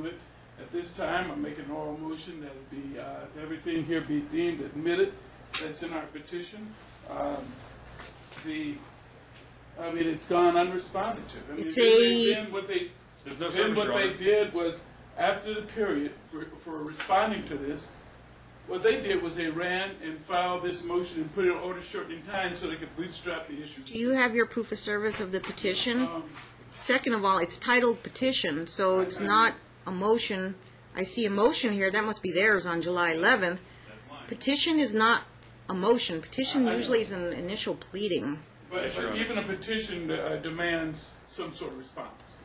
to it. At this time, I'm making an oral motion that it be, everything here be deemed admitted that's in our petition. It's gone unresponded to. I mean, then what they did was, after the period for responding to this, what they did was they ran and filed this motion and put it in order shortening time so they could bootstrap the issue. Do you have your proof of service of the petition? Second of all, it's titled petition, so it's not a motion. I see a motion here. That must be theirs on July 11th. That's mine. Petition is not a motion. Petition usually is an initial pleading. But even a petition demands some sort of response.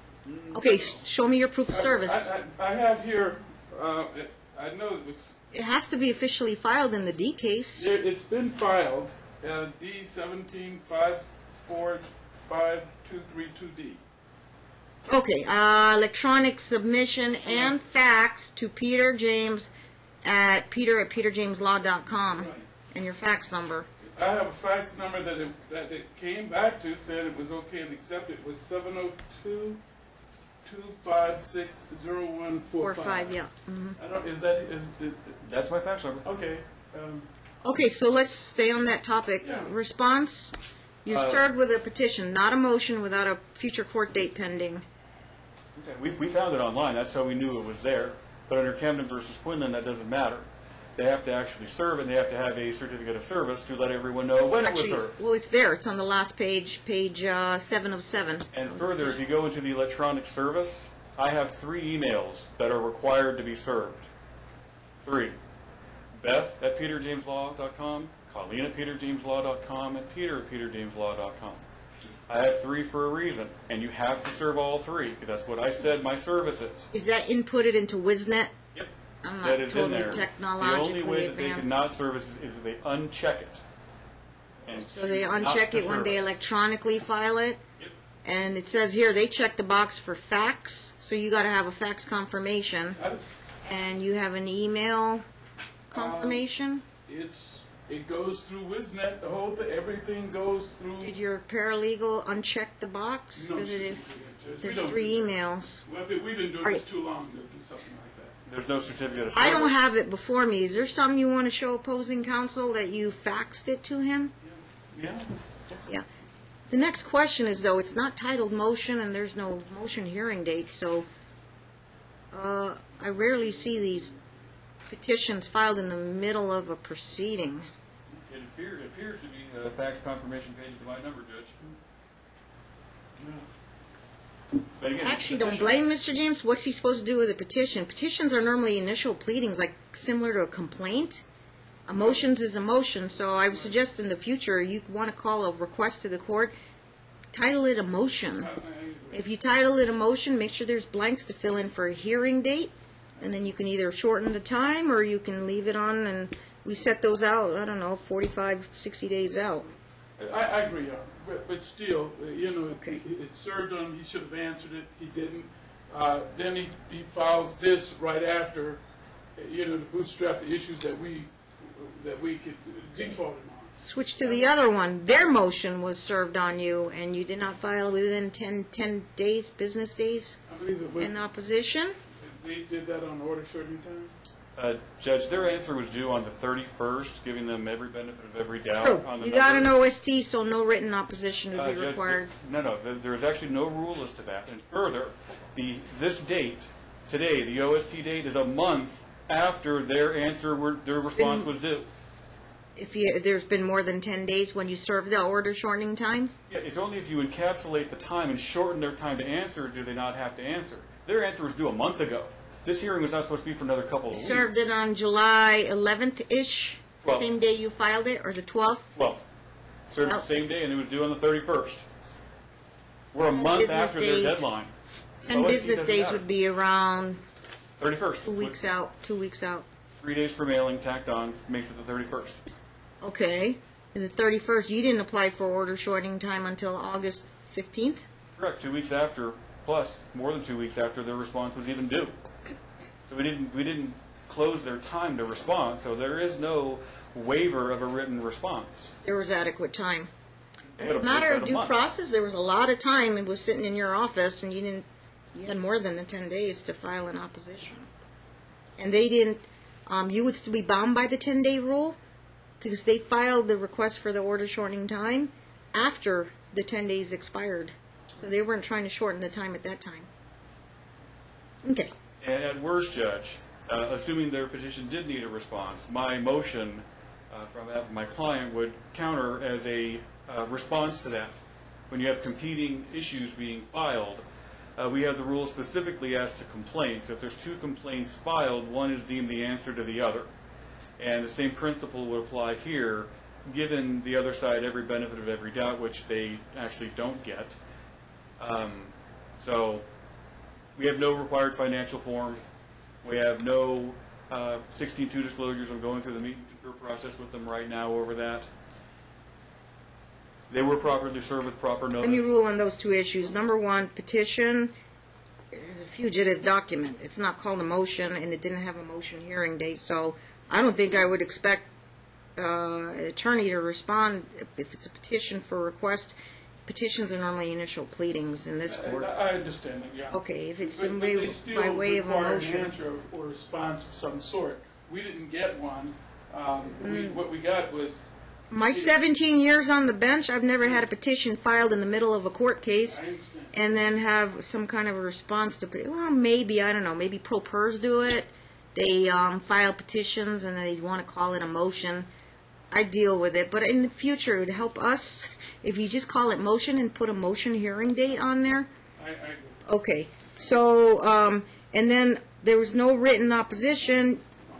Okay, show me your proof of service. I have here, I know it was... It has to be officially filed in the D case. It's been filed, D17545232D. Okay, electronic submission and fax to Peter James at peterjameslaw.com. Right. And your fax number. I have a fax number that it came back to, said it was okay and accepted. It was 702-256-0145. Yeah. Mm-hmm. That's my fax number. Okay. Okay, so let's stay on that topic. Yeah. Response, you're served with a petition, not a motion without a future court date pending. Okay. We found it online. That's how we knew it was there. But under Camden versus Quinlan, that doesn't matter. They have to actually serve, and they have to have a certificate of service to let everyone know when it was served. Well, it's there. It's on the last page, page 7 of 7. And further, if you go into the electronic service, I have 3 emails that are required to be served. 3. Beth at peterjameslaw.com, Colleen at peterjameslaw.com, and Peter at peterjameslaw.com. I have 3 for a reason, and you have to serve all 3, because that's what I said my service is. Is that inputted into WizNet? Yep. I'm That not is totally in there. technologically The only way that they advanced. cannot service is if they uncheck it. And So they choose not uncheck to it when they service. electronically file it? Yep. And it says here, they check the box for fax, so you got to have a fax confirmation. And you have an email confirmation? It goes through WizNet, the whole thing, everything goes through... Did your paralegal uncheck the box? No, Because she it- didn't do that, Judge. there's We don't 3 do that. emails. Well, we've been doing Are this you- too long to do something like that. There's no certificate of service. I don't have it before me. Is there something you want to show opposing counsel that you faxed it to him? Yeah. Yeah. The next question is, though, it's not titled motion and there's no motion hearing date, so I rarely see these petitions filed in the middle of a proceeding. It appears to be a fax confirmation page to my number, Judge. But again, I actually don't blame Mr. James. What's he supposed to do with a petition? Petitions are normally initial pleadings, like similar to a complaint. A motions is a motion, so I would suggest in the future you want to call a request to the court, title it a motion. If you title it a motion, make sure there's blanks to fill in for a hearing date, and then you can either shorten the time or you can leave it on, and we set those out, I don't know, 45, 60 days out. I agree, but still, it served on him. He should have answered it. He didn't. Then he files this right after, to bootstrap the issues that we could default on. Switch to the other one. Their motion was served on you, and you did not file within 10 days, business days, I believe it was, in opposition. they did that on order shortening time. Judge, their answer was due on the 31st, giving them every benefit of every doubt True. on the You got an number. OST, so no written opposition would be Judge, required. No, there is actually no rule as to that. And further, this date, today, the OST date, is a month after their response was due. If there's been more than 10 days when you serve the order shortening time? Yeah, it's only if you encapsulate the time and shorten their time to answer do they not have to answer. Their answer was due a month ago. This hearing was not supposed to be for another couple of weeks. Served it on July 11th-ish, 12th. same day you filed it, or the 12th? Well, served Well- the same day, and it was due on the 31st. We're a 10 month business after their days. deadline. 10 OST business doesn't days matter. would be around 31st. 2 weeks out, 2 weeks out. 3 days for mailing tacked on makes it the 31st. Okay. And the 31st, you didn't apply for order shortening time until August 15th? Correct, 2 weeks after, plus more than 2 weeks after their response was even due. So we didn't close their time to respond, so there is no waiver of a written response. There was adequate time. As But a matter of about a due month. process, there was a lot of time. It was sitting in your office, and you didn't you had more than the 10 days to file an opposition. And they didn't, you would still be bound by the 10-day rule because they filed the request for the order shortening time after the 10 days expired. So they weren't trying to shorten the time at that time. Okay. And at worst, Judge, assuming their petition did need a response, my motion from my client would counter as a response to that. When you have competing issues being filed, we have the rule specifically as to complaints. If there's two complaints filed, one is deemed the answer to the other. And the same principle would apply here, given the other side every benefit of every doubt, which they actually don't get. So we have no required financial form. We have no 16-2 disclosures. I'm going through the meet and confer process with them right now over that. They were properly served with proper notice. Let me rule on those two issues. Number one, petition is a fugitive document. It's not called a motion, and it didn't have a motion hearing date. So I don't think I would expect an attorney to respond if it's a petition for request. Petitions are normally initial pleadings in this court. I understand it, yeah. Okay, if it's But they still by way of a require motion. an answer or response of some sort. We didn't get one. What we got was... My 17 years on the bench, I've never had a petition filed in the middle of a court case I understand. and then have some kind of a response to, well, maybe, I don't know, maybe pro pers do it. They file petitions and they want to call it a motion. I deal with it, but in the future, it would help us if you just call it motion and put a motion hearing date on there. I agree. Okay, so, and then there was no written opposition.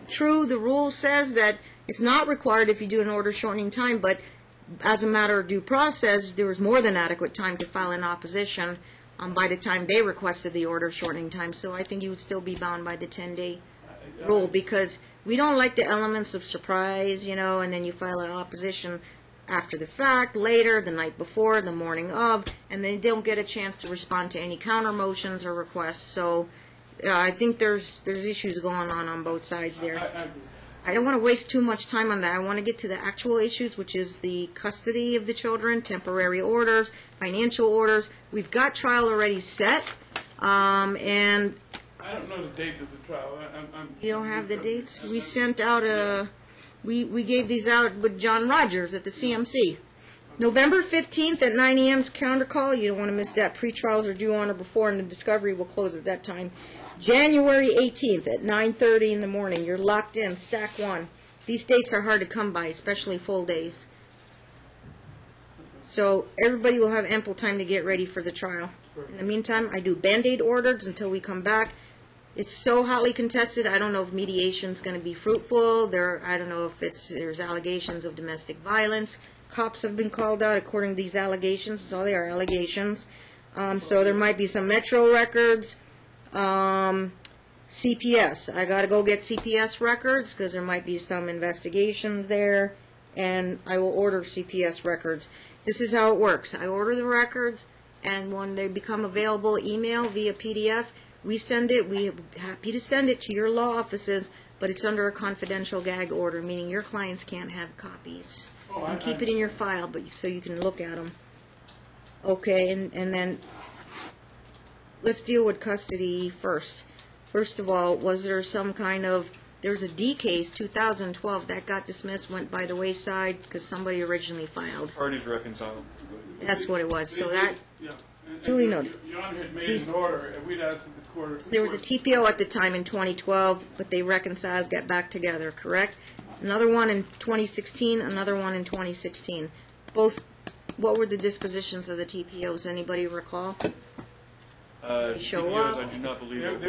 True, the rule says that it's not required if you do an order shortening time, but as a matter of due process, there was more than adequate time to file an opposition by the time they requested the order shortening time. So I think you would still be bound by the 10-day rule because we don't like the elements of surprise, you know, and then you file an opposition after the fact, later, the night before, the morning of, and they don't get a chance to respond to any counter motions or requests. So I think there's issues going on both sides there. I agree. I don't want to waste too much time on that. I want to get to the actual issues, which is the custody of the children, temporary orders, financial orders. We've got trial already set, and I don't know the date of the trial. you don't have the dates? We sent out we gave these out with John Rogers at the CMC. November 15th at 9 a.m.'s counter call. You don't want to miss that. Pre-trials are due on or before, and the discovery will close at that time. January 18th at 9:30 in the morning. You're locked in, stack one. These dates are hard to come by, especially full days. So everybody will have ample time to get ready for the trial. In the meantime, I do Band-Aid orders until we come back. It's so hotly contested, I don't know if mediation's going to be fruitful. I don't know if there's allegations of domestic violence. Cops have been called out according to these allegations. That's all they are, allegations. So there might be some Metro records. CPS. I got to go get CPS records because there might be some investigations there, and I will order CPS records. This is how it works. I order the records, and when they become available, email via PDF. We send it. We're happy to send it to your law offices, but it's under a confidential gag order, meaning your clients can't have copies. You can keep it in your file, but so you can look at them. Okay, and then let's deal with custody first. First of all, was there some kind of, there's a D case, 2012, that got dismissed, went by the wayside because somebody originally filed. Parties reconciled. That's what it was. So that, Yeah. duly noted. Your Honor had made an order, and we'd asked the court... There was a TPO at the time in 2012, but they reconciled, got back together, correct? Another one in 2016, another one in 2016. Both, what were the dispositions of the TPOs? Anybody recall? Show CPOs, up. I do not believe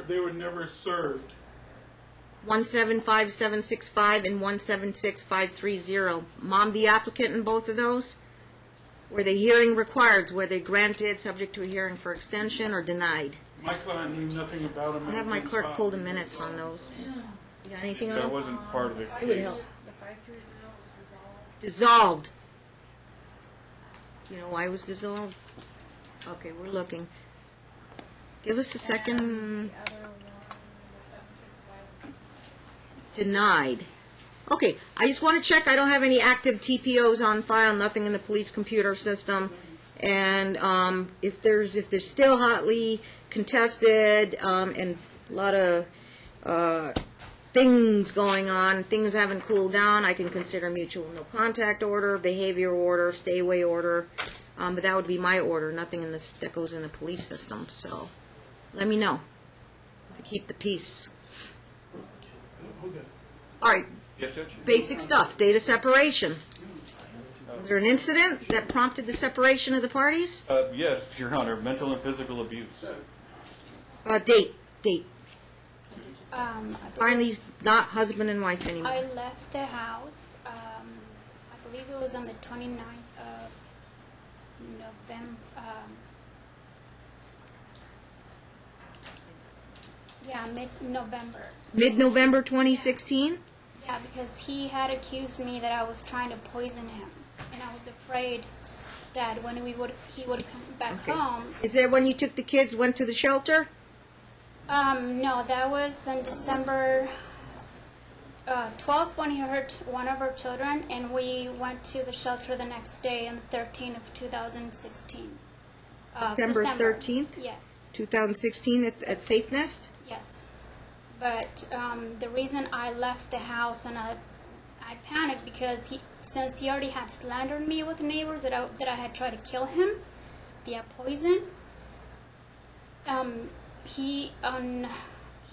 They were never served. 175,765 and 176,530. Mom, the applicant in both of those? Were the hearing required? Were they granted, subject to a hearing for extension, or denied? My client knew nothing about them. I'll have my clerk pull the minutes on those. You got anything on that that? wasn't part of the It would case. help. The 530 was dissolved. Dissolved. You know why it was dissolved? Okay, we're looking. Give us a second. The other one, the 765 was Denied. Okay, I just want to check. I don't have any active TPOs on file, nothing in the police computer system. And if there's still hotly contested and a lot of things going on, things haven't cooled down, I can consider mutual no contact order, behavior order, stay away order. But that would be my order, nothing in this that goes in the police system. So let me know to keep the peace. Okay. All right, Yes, Judge? basic stuff, data separation. Was there an incident that prompted the separation of the parties? Yes, Your Honor, mental and physical abuse. Date. I Finally, he's not husband and wife anymore. I left the house, I believe it was on the 29th of November. Yeah, mid-November. Mid-November 2016? Yeah, because he had accused me that I was trying to poison him, and I was afraid that when he would come back home. Is that when you took the kids, went to the shelter? No, that was on December 12th when he hurt one of our children, and we went to the shelter the next day on the 13th of 2016. December 13th? Yes. 2016 at Safe Nest? Yes. But the reason I left the house and I panicked because since he already had slandered me with neighbors that I had tried to kill him via poison. He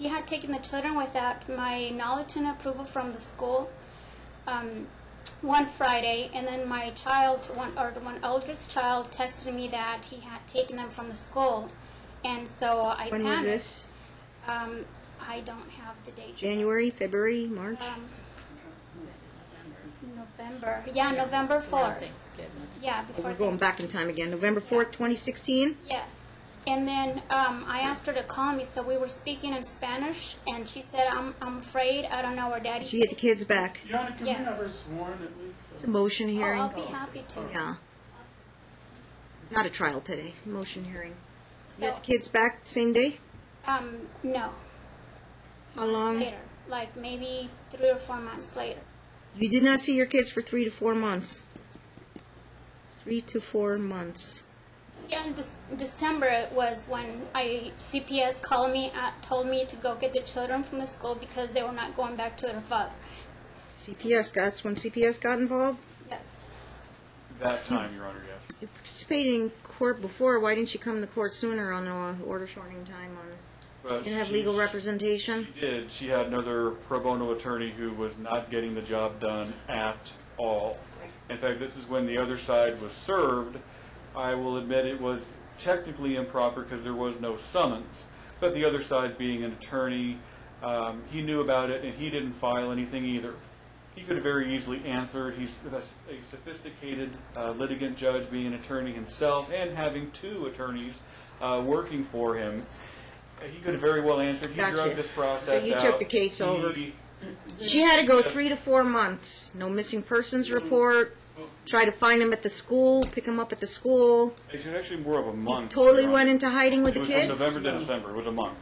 had taken the children without my knowledge and approval from the school one Friday, and then my one oldest child texted me that he had taken them from the school, and so I When panicked. was this? I don't have the date. January, February, March? November. Yeah, November 4th. Yeah, before We're going back in time again. November 4th, 2016? Yes. And then I asked her to call me, so we were speaking in Spanish, and she said, I'm afraid, I don't know where Daddy Did you get the kids back? Your Honor, can we Yes. have her sworn at least? It's a motion hearing. I'll be happy to. Yeah. Not a trial today, motion hearing. You So, got the kids back the same day? no. How long? Later. Like maybe 3 or 4 months later. You did not see your kids for 3 to 4 months. 3 to 4 months. Yeah, in December it was when CPS called me, told me to go get the children from the school because they were not going back to their father. That's when CPS got involved? Yes. That time, Your Honor, yes. You participated in court before, why didn't you come to court sooner on the order shortening time on? But You didn't have she- legal representation? She did. She had another pro bono attorney who was not getting the job done at all. In fact, this is when the other side was served. I will admit it was technically improper because there was no summons. But the other side, being an attorney, he knew about it and he didn't file anything either. He could have very easily answered. He's a sophisticated litigant judge, being an attorney himself and having 2 attorneys working for him. He could have very well answered. He Gotcha. drug this process So you out. took the case over. He- She had to go 3 to 4 months. No missing persons report. Try to find them at the school, pick them up at the school. It was actually more of a month. Totally Your went Honor. into hiding with It the was kids? from November to December. It was a month.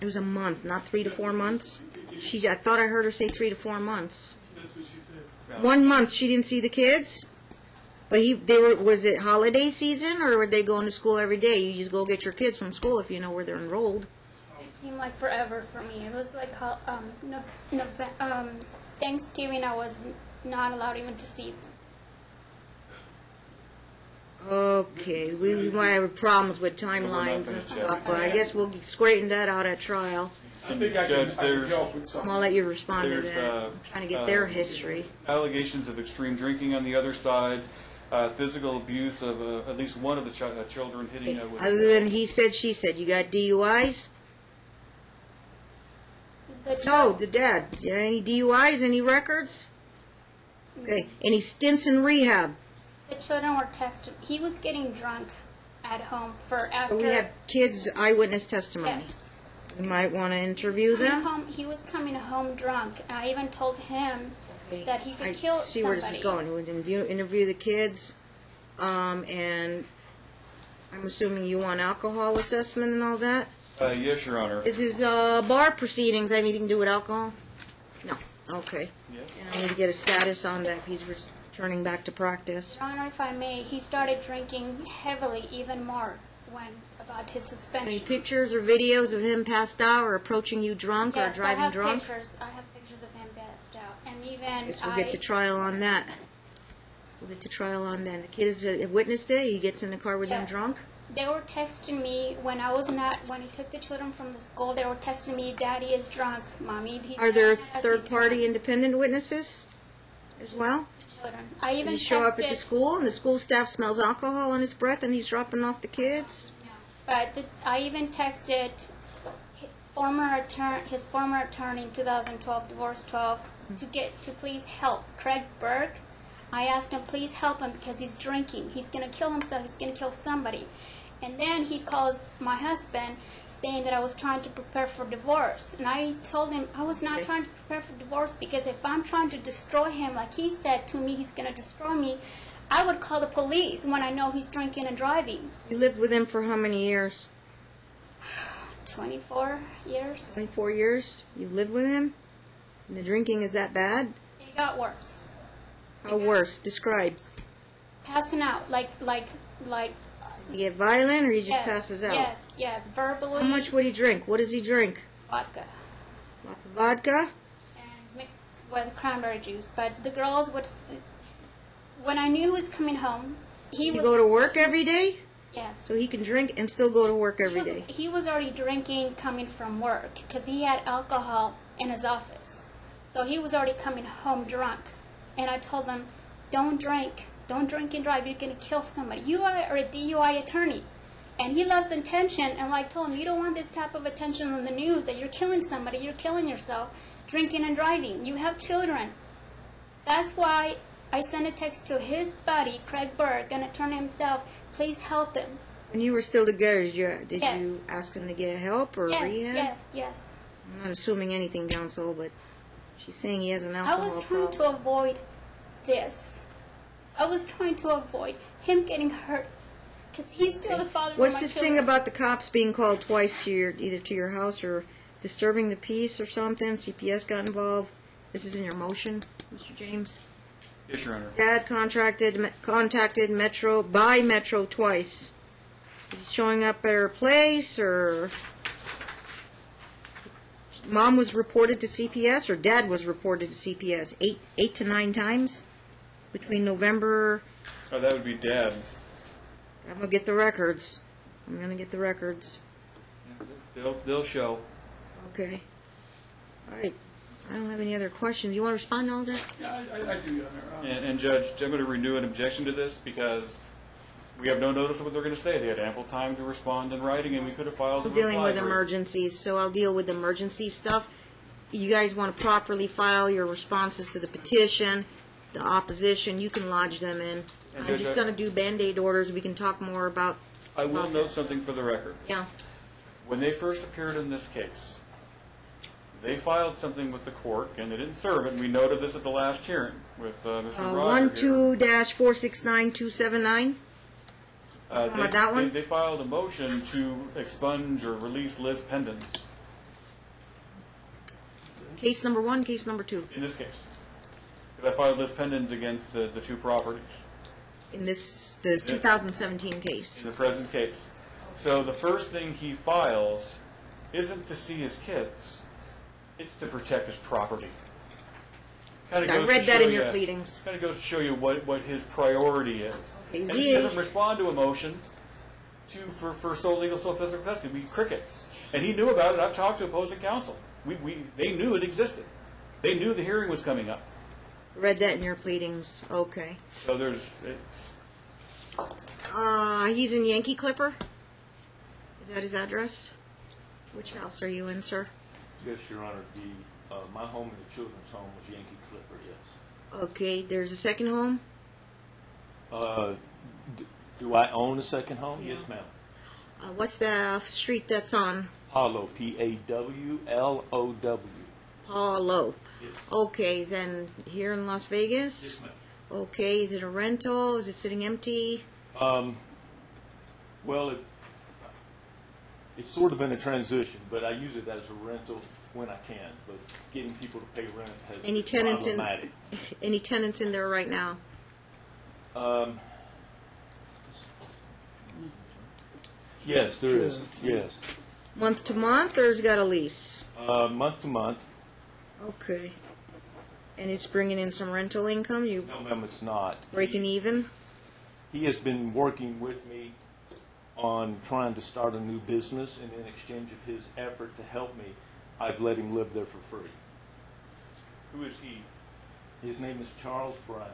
It was a month, not 3 to 4 months. I thought I heard her say 3 to 4 months. That's what she said. Yeah. 1 month she didn't see the kids? But was it holiday season or were they going to school every day? You just go get your kids from school if you know where they're enrolled. It seemed like forever for me. It was like Thanksgiving I was not allowed even to see them. Okay, we might have problems with timelines and stuff, but I guess we'll straighten that out at trial. I think I Judge, can there's- help with something. I'll let you respond to There's, that. I'm trying to get their history. Allegations of extreme drinking on the other side, physical abuse of at least one of the children hitting with. Other than he said, she said, you got DUIs? No, the dad. Do you have any DUIs, any records? Okay, any stints in rehab? The children were texted. He was getting drunk at home for after. So we have kids' eyewitness testimony. Yes. We might want to interview them. He was coming home drunk. I even told him that he could I kill see somebody. where this is going. We would interview the kids, and I'm assuming you want alcohol assessment and all that? Yes, Your Honor. Is his bar proceedings anything to do with alcohol? No. Okay. Yes. And I need to get a status on that if he's returning back to practice. Your Honor, if I may, he started drinking heavily, even more, when about his suspension. Any pictures or videos of him passed out or approaching you drunk or driving drunk? Yes, I have pictures of him passed out. And even Guess we'll get to trial on that. We'll get to trial on that. The kid is a witness today. He gets in the car with them Yes. drunk. They were texting me when I was not, when he took the children from the school, they were texting me, Daddy is drunk, Mommy, he's Are there drunk, he's third-party drunk." independent witnesses as well? Children. I even Does he show up at the texted- school and the school staff smells alcohol on his breath and he's dropping off the kids? But I even texted his former attorney in 2012, Divorce 12, to please help Craig Burke. I asked him, please help him because he's drinking. He's going to kill himself. He's going to kill somebody. And then he calls my husband saying that I was trying to prepare for divorce. And I told him I was not trying to prepare for divorce because if I'm trying to destroy him, like he said to me, he's going to destroy me, I would call the police when I know he's drinking and driving. You lived with him for how many years? 24 years. 24 years? You've lived with him? And the drinking is that bad? It got worse. How worse? Describe. Passing out, like. Does he get violent or he just Yes, passes out? Yes, verbally. How much would he drink? What does he drink? Vodka. Lots of vodka? And mixed with cranberry juice. But the girls would, when I knew he was coming home, he You was. go to work every day? Yes. So he can drink and still go to work every day. He was already drinking coming from work because he had alcohol in his office. So he was already coming home drunk. And I told him, don't drink. Don't drink and drive. You're going to kill somebody. You are a DUI attorney. And he loves attention. And like I told him, you don't want this type of attention on the news that you're killing somebody. You're killing yourself. Drinking and driving. You have children. That's why I sent a text to his buddy, Craig Burke, an attorney himself. Please help him. When you were still together, did you Yes. ask him to get help or Yes, rehab? yes. I'm not assuming anything, counsel, but she's saying he has an I alcohol was trying problem. to avoid this. I was trying to avoid him getting hurt because he's still the father of my What's this children. thing about the cops being called twice to either to your house or disturbing the peace or something? CPS got involved. This is in your motion, Mr. James. Yes, Your Honor. Dad contacted Metro twice. Is he showing up at her place or Mom was reported to CPS or Dad was reported to CPS 8 to 9 times between November. Oh, that would be Dad. I'm gonna get the records. They'll show. Okay. All right. I don't have any other questions. You want to respond to all that? Yeah, I do, Your Honor. And Judge, I'm going to renew an objection to this because we have no notice of what they're going to say. They had ample time to respond in writing, and we could have filed a I'm dealing reply with brief. emergencies, so I'll deal with emergency stuff. You guys want to properly file your responses to the petition, the opposition, you can lodge them in. And I'm Judge, just going to do Band-Aid orders. We can talk more about. I will about note that. something for the record. Yeah. When they first appeared in this case, they filed something with the court, and they didn't serve it, and we noted this at the last hearing with Mr. Ryder here. 12-469279. about that one? They filed a motion to expunge or release Liz Pendens Case number 1, case number 2. in this case. Because I filed Liz Pendens against the two properties In the 2017 case. in the present case. So the first thing he files isn't to see his kids, it's to protect his property. I read that in your pleadings. Kind of goes to show you what his priority is. Okay, And he doesn't respond to a motion for sole legal, sole physical custody. We crickets. And he knew about it. I've talked to opposing counsel. They knew it existed. They knew the hearing was coming up. Read that in your pleadings. Okay. So He's in Yankee Clipper? Is that his address? Which house are you in, sir? Yes, Your Honor. My home and the children's home was Yankee Clipper, yes. Okay, there's a second home? Do I own a second home? Yeah. Yes, ma'am. What's the street that's on? Pawlow, Pawlow. Paulo. Yes. Okay, is that here in Las Vegas? Yes, ma'am. Okay, is it a rental? Is it sitting empty? Well, it's sort of in a transition, but I use it as a rental when I can. But getting people to pay rent has Any been tenants problematic. any tenants in there right now? Yes, there is. Yes. Month to month, or has got a lease? Month to month. Okay. And it's bringing in some rental income? You No, ma'am, it's not. breaking even? He has been working with me on trying to start a new business, and in exchange of his effort to help me, I've let him live there for free. Who is he? His name is Charles Brown.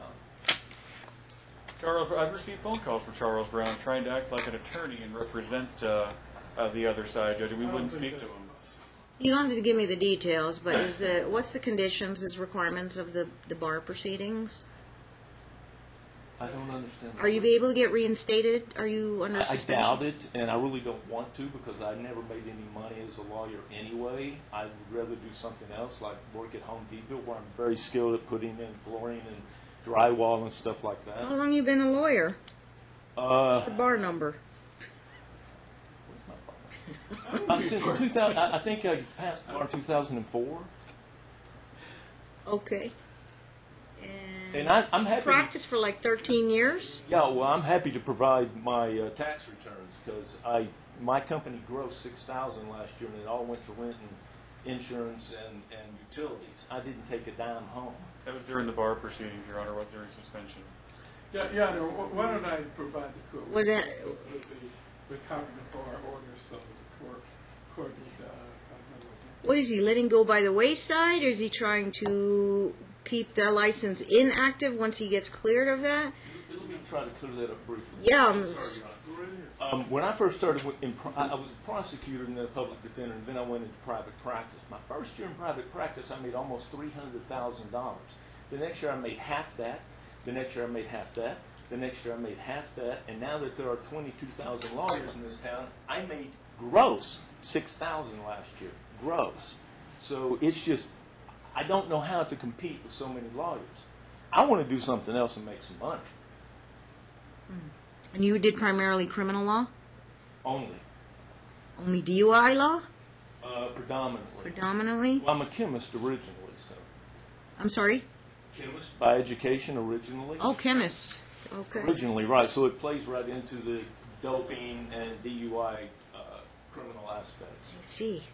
Charles, I've received phone calls from Charles Brown trying to act like an attorney and represent the other side, Judge, and we wouldn't speak to him. You don't have to give me the details, but what's the conditions, his requirements of the bar proceedings? I don't understand. Are you able to get reinstated? Are you under I suspension? doubt it, and I really don't want to because I never made any money as a lawyer anyway. I would rather do something else, like work at Home Depot, where I'm very skilled at putting in flooring and drywall and stuff like that. How long you been a lawyer? The bar number. Where's my bar? Since 2000, I think I passed the bar in 2004. Okay. And I'm happy. Practice for like 13 years? Yeah, well, I'm happy to provide my tax returns because my company grossed $6,000 last year, and it all went to rent and insurance and utilities. I didn't take a dime home. That was during the bar proceedings, Your Honor, what during suspension. Yeah, no, why don't I provide the court Was that- with copy of the bar order so the court would know What is he letting go by the wayside, or is he trying to keep the license inactive once he gets cleared of that? Let me try to clear that up briefly. Yeah, I'm sorry, Your Honor. When I first started, I was a prosecutor and then a public defender, and then I went into private practice. My first year in private practice, I made almost $300,000. The next year, I made half that. The next year, I made half that. The next year, I made half that. And now that there are 22,000 lawyers in this town, I made gross $6,000 last year. Gross. So it's just, I don't know how to compete with so many lawyers. I want to do something else and make some money. And you did primarily criminal law? Only. Only DUI law? Predominantly. Predominantly? Well, I'm a chemist originally, so. I'm sorry? Chemist by education originally. Oh, chemist. Okay. Originally, right. So it plays right into the doping and DUI criminal aspects.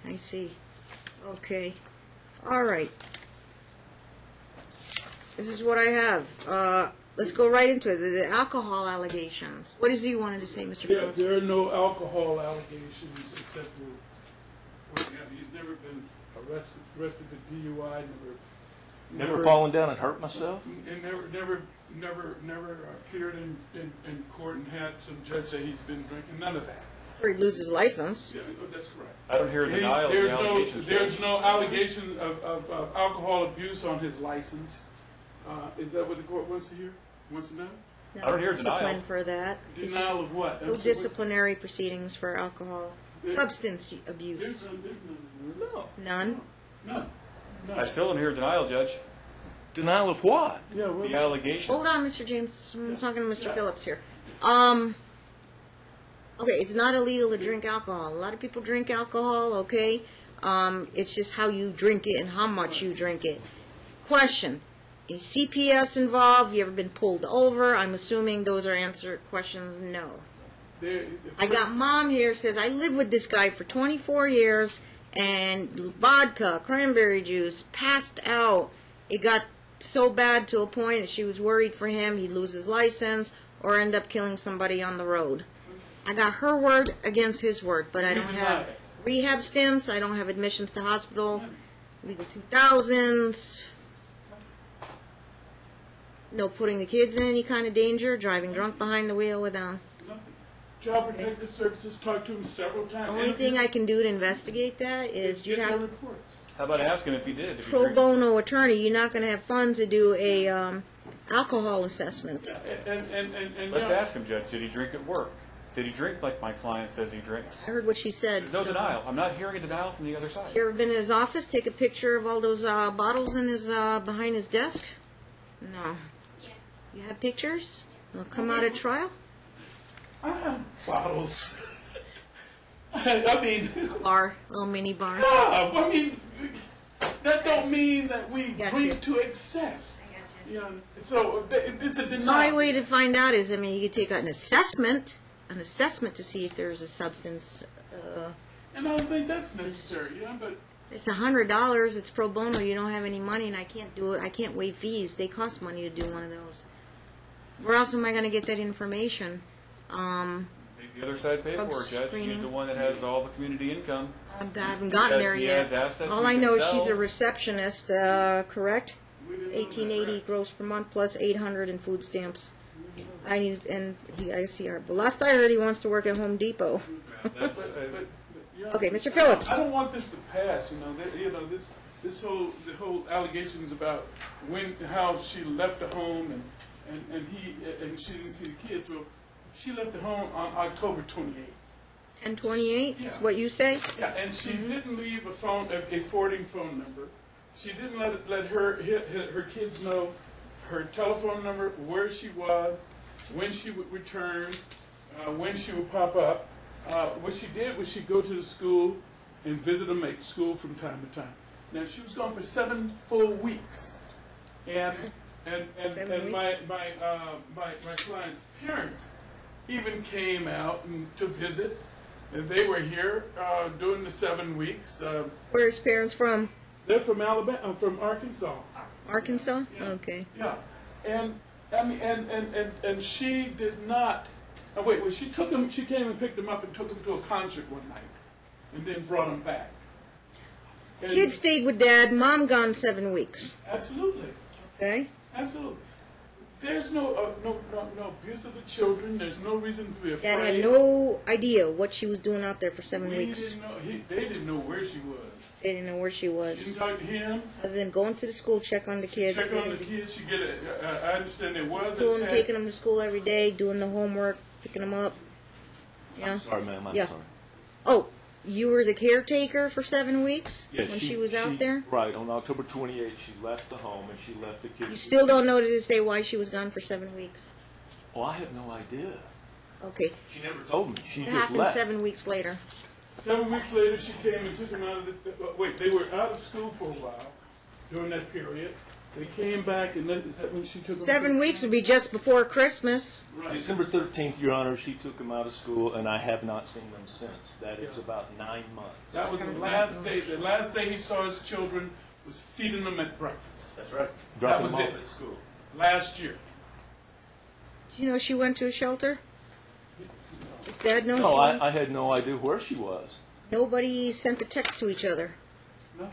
I see. Okay. All right. This is what I have. Let's go right into it. The alcohol allegations. What is it you wanted to say, Mr. Yeah, Phillips? there are no alcohol allegations except for he's never been arrested for DUI, Never fallen down and hurt myself? and never appeared in court and had some judge say he's been drinking. None of that. Or he loses license. Yeah, that's correct. I don't hear a denial of the allegations. There's no allegation of alcohol abuse on his license. Is that what the court wants to hear? Wants to know? No I don't hear discipline denial. for that. Denial of what? No disciplinary proceedings for alcohol. Substance abuse. No. None? No. I still don't hear denial, Judge. Denial of what? Yeah, well, The allegations. Hold on, Mr. James. I'm talking to Mr. Phillips here. Okay, it's not illegal to drink alcohol. A lot of people drink alcohol, okay? It's just how you drink it and how much you drink it. Question. Is CPS involved? You ever been pulled over? I'm assuming those are answer questions. No. I got mom here, says, I lived with this guy for 24 years, and vodka, cranberry juice, passed out. It got so bad to a point that she was worried for him. He'd lose his license or end up killing somebody on the road. I got her word against his word, but I don't have rehab stints. I don't have admissions to hospital, legal 2000s. No putting the kids in any kind of danger, driving drunk behind the wheel with them. Nothing. Child Protective Services talked to him several times. The only thing I can do to investigate that is you get their have reports. How about ask him if he did? If he pro drinks? bono attorney. You're not going to have funds to do a alcohol assessment. And Let's ask him, Judge. Did he drink at work? Did he drink like my client says he drinks? I heard what she said. There's no so- denial. I'm not hearing a denial from the other side. You ever been in his office? Take a picture of all those bottles in his behind his desk? No. Yes. You have pictures? They'll come out at trial? I have bottles. I mean, Bar, little mini bar. I mean, that don't mean that we Gotcha. drink to excess. You know, so it's a The only denial. way to find out is, I mean, you could take an assessment to see if there's a substance. And I don't think that's necessary, you know, but It's $100. It's pro bono. You don't have any money, and I can't do it. I can't waive fees. They cost money to do one of those. Where else am I going to get that information? Make the other side pay Drug for it, Judge. screening. He's the one that has all the community income. I haven't gotten there He yet. has assets All we I can know is sell. she's a receptionist, correct? we didn't know that, 1880 right? gross per month plus 800 in food stamps. I see her. But last I heard, he wants to work at Home Depot. That's, You know, Okay, Mr. Phillips. I don't want this to pass. This whole allegations about how she left the home and she didn't see the kids. Well, she left the home on October 28th. 1028 is Yeah. what you say? Yeah, and she didn't leave a forwarding phone number. She didn't let her kids know her telephone number, where she was, when she would return, when she would pop up. What she did was she'd go to the school and visit them at school from time to time. Now she was gone for 7 full weeks, and 7 my weeks? client's parents even came out to visit. And they were here during the 7 weeks. Where's parents from? They're from Alabama, from Arkansas. Arkansas? Yeah. Okay. Yeah, and I mean, and she did not. Wait, well, she took him. She came and picked him up and took him to a concert one night, and then brought him back. And Kids stayed with Dad. Mom gone 7 weeks. absolutely, Okay? absolutely. There's no abuse of the children. There's no reason to be afraid. Dad had no idea what she was doing out there for 7 We weeks. didn't know. They didn't know where she was. They didn't know where she She was. didn't talk to him. Other than going to the school, check on the kids. Check on the kids. She get I understand there was a Doing, text. taking them to school every day, doing the homework, picking them up. Yeah. Sorry, ma'am. I'm Yeah. sorry. Oh, you were the caretaker for 7 weeks Yeah, when she was out there? Right, on October 28th, she left the home and she left the kids. You still don't know to this day why she was gone for 7 weeks. Oh, I have no idea. Okay. She never told me. She It just happened left. 7 weeks later. 7 weeks later, she came and took him out of the. Wait, they were out of school for a while during that period. They came back, and is that when she took him? 7 weeks would be just before Christmas. Right. December 13th, Your Honor, she took him out of school, and I have not seen them since. That is about 9 months. That was the last day. The last day he saw his children was feeding them at breakfast. That's right. Dropping was them off it. at school. Last year. Do you know she went to a shelter? Does Dad know? No, she went? I had no idea where she was. Nobody sent a text to each other. No.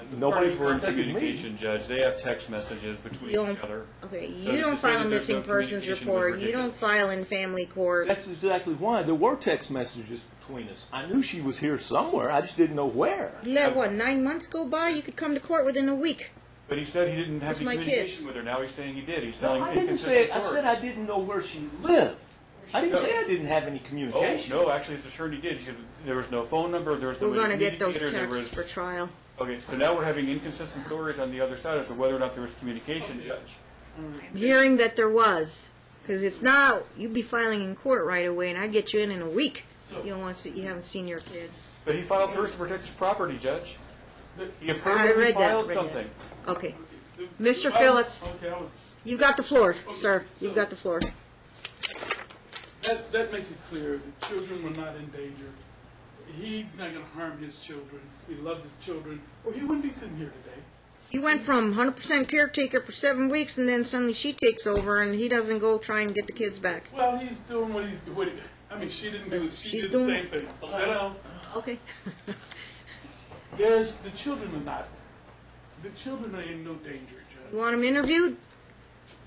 the Nobody parties were in contacted me. communication, Judge. They have text messages between You each other. Okay, So you to don't say file that a there's no missing persons communication was report. You don't ridiculous. file in family court. That's exactly why. There were text messages between us. I knew she was here somewhere. I just didn't know where. You let, what, 9 months go by? You could come to court within a week. But he said he didn't have Where's any my communication kids? with her. Now he's saying he did. He's No, telling I didn't say it. I said I didn't know where she lived. I didn't say I didn't have any Oh, communication. no, actually, his attorney did. He said there was no phone number, there was no We're going to get those communicator, there texts for was- trial. Okay, so now we're having inconsistent stories on the other side as to whether or not there was communication, Judge. I'm hearing that there was. Because if not, you'd be filing in court right away, and I'd get you in a week. You don't want to see, you haven't seen your kids. But he filed first to protect his property, Judge. He I affirmatively read that. filed read that. something. Okay. Mr. Phillips, Okay, I was. you've got the floor, sir. so- You've got the floor. That makes it clear that children were not in danger. He's not going to harm his children. He loves his children, or he wouldn't be sitting here today. He went from 100% caretaker for 7 weeks, and then suddenly she takes over, and he doesn't go try and get the kids back. Well, he's doing what he I mean, she didn't do. She She's did doing- the same thing. Sit down. Okay. The children are not. The children are in no danger, Judge. You want them interviewed?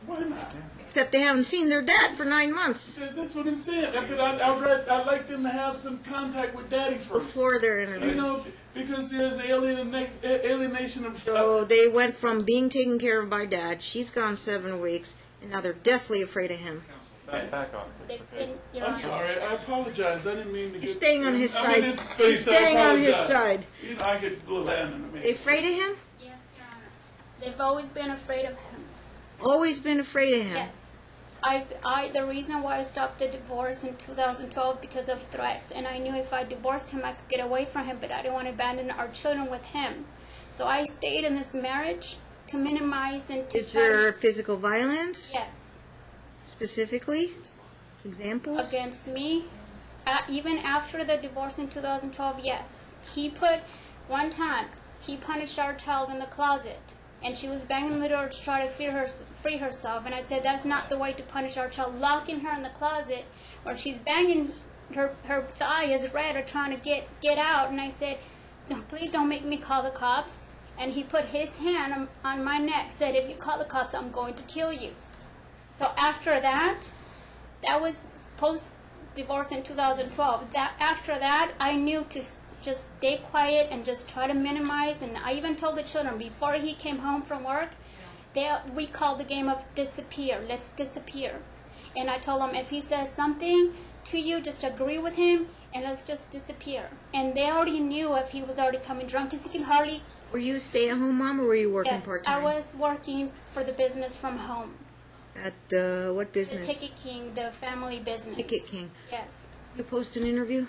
Why not? Except they haven't seen their dad for 9 months That's what I'm saying. I'd like them to have some contact with Daddy first. before they're You interviewed. know, because there's alienation of. So they went from being taken care of by Dad. She's gone 7 weeks, and now they're deathly afraid of him. Back on. They've Okay. been, Your I'm Honor. sorry. I apologize. I didn't mean to. He's get, staying on his I'm side. in his space. He's staying I on his apologize. side. You know, I get a little animated. They afraid of him? Yes, Your Honor. They've always been afraid of him. Always been afraid of him. Yes. The reason why I stopped the divorce in 2012 because of threats, and I knew if I divorced him, I could get away from him, but I didn't want to abandon our children with him. So I stayed in this marriage to minimize and to Is there physical violence? Yes. Specifically? Examples? Against me, even after the divorce in 2012, yes. One time, he punished our child in the closet, and she was banging the door to try to free herself, and I said, that's not the way to punish our child, locking her in the closet, or she's banging, her thigh is red or trying to get out, and I said, no, please don't make me call the cops, and he put his hand on my neck, said, if you call the cops, I'm going to kill you. So after that was post-divorce in 2012. After that, I knew to just stay quiet and just try to minimize. And I even told the children, before he came home from work, we called the game of disappear. Let's disappear. And I told them, if he says something to you, just agree with him, and let's just disappear. And they already knew if he was already coming drunk, because he can hardly... Were you a stay-at-home mom, or were you working Yes, part-time? I was working for the business from home. At what business? The Ticket King, the family business. Ticket King. Yes. You post an interview?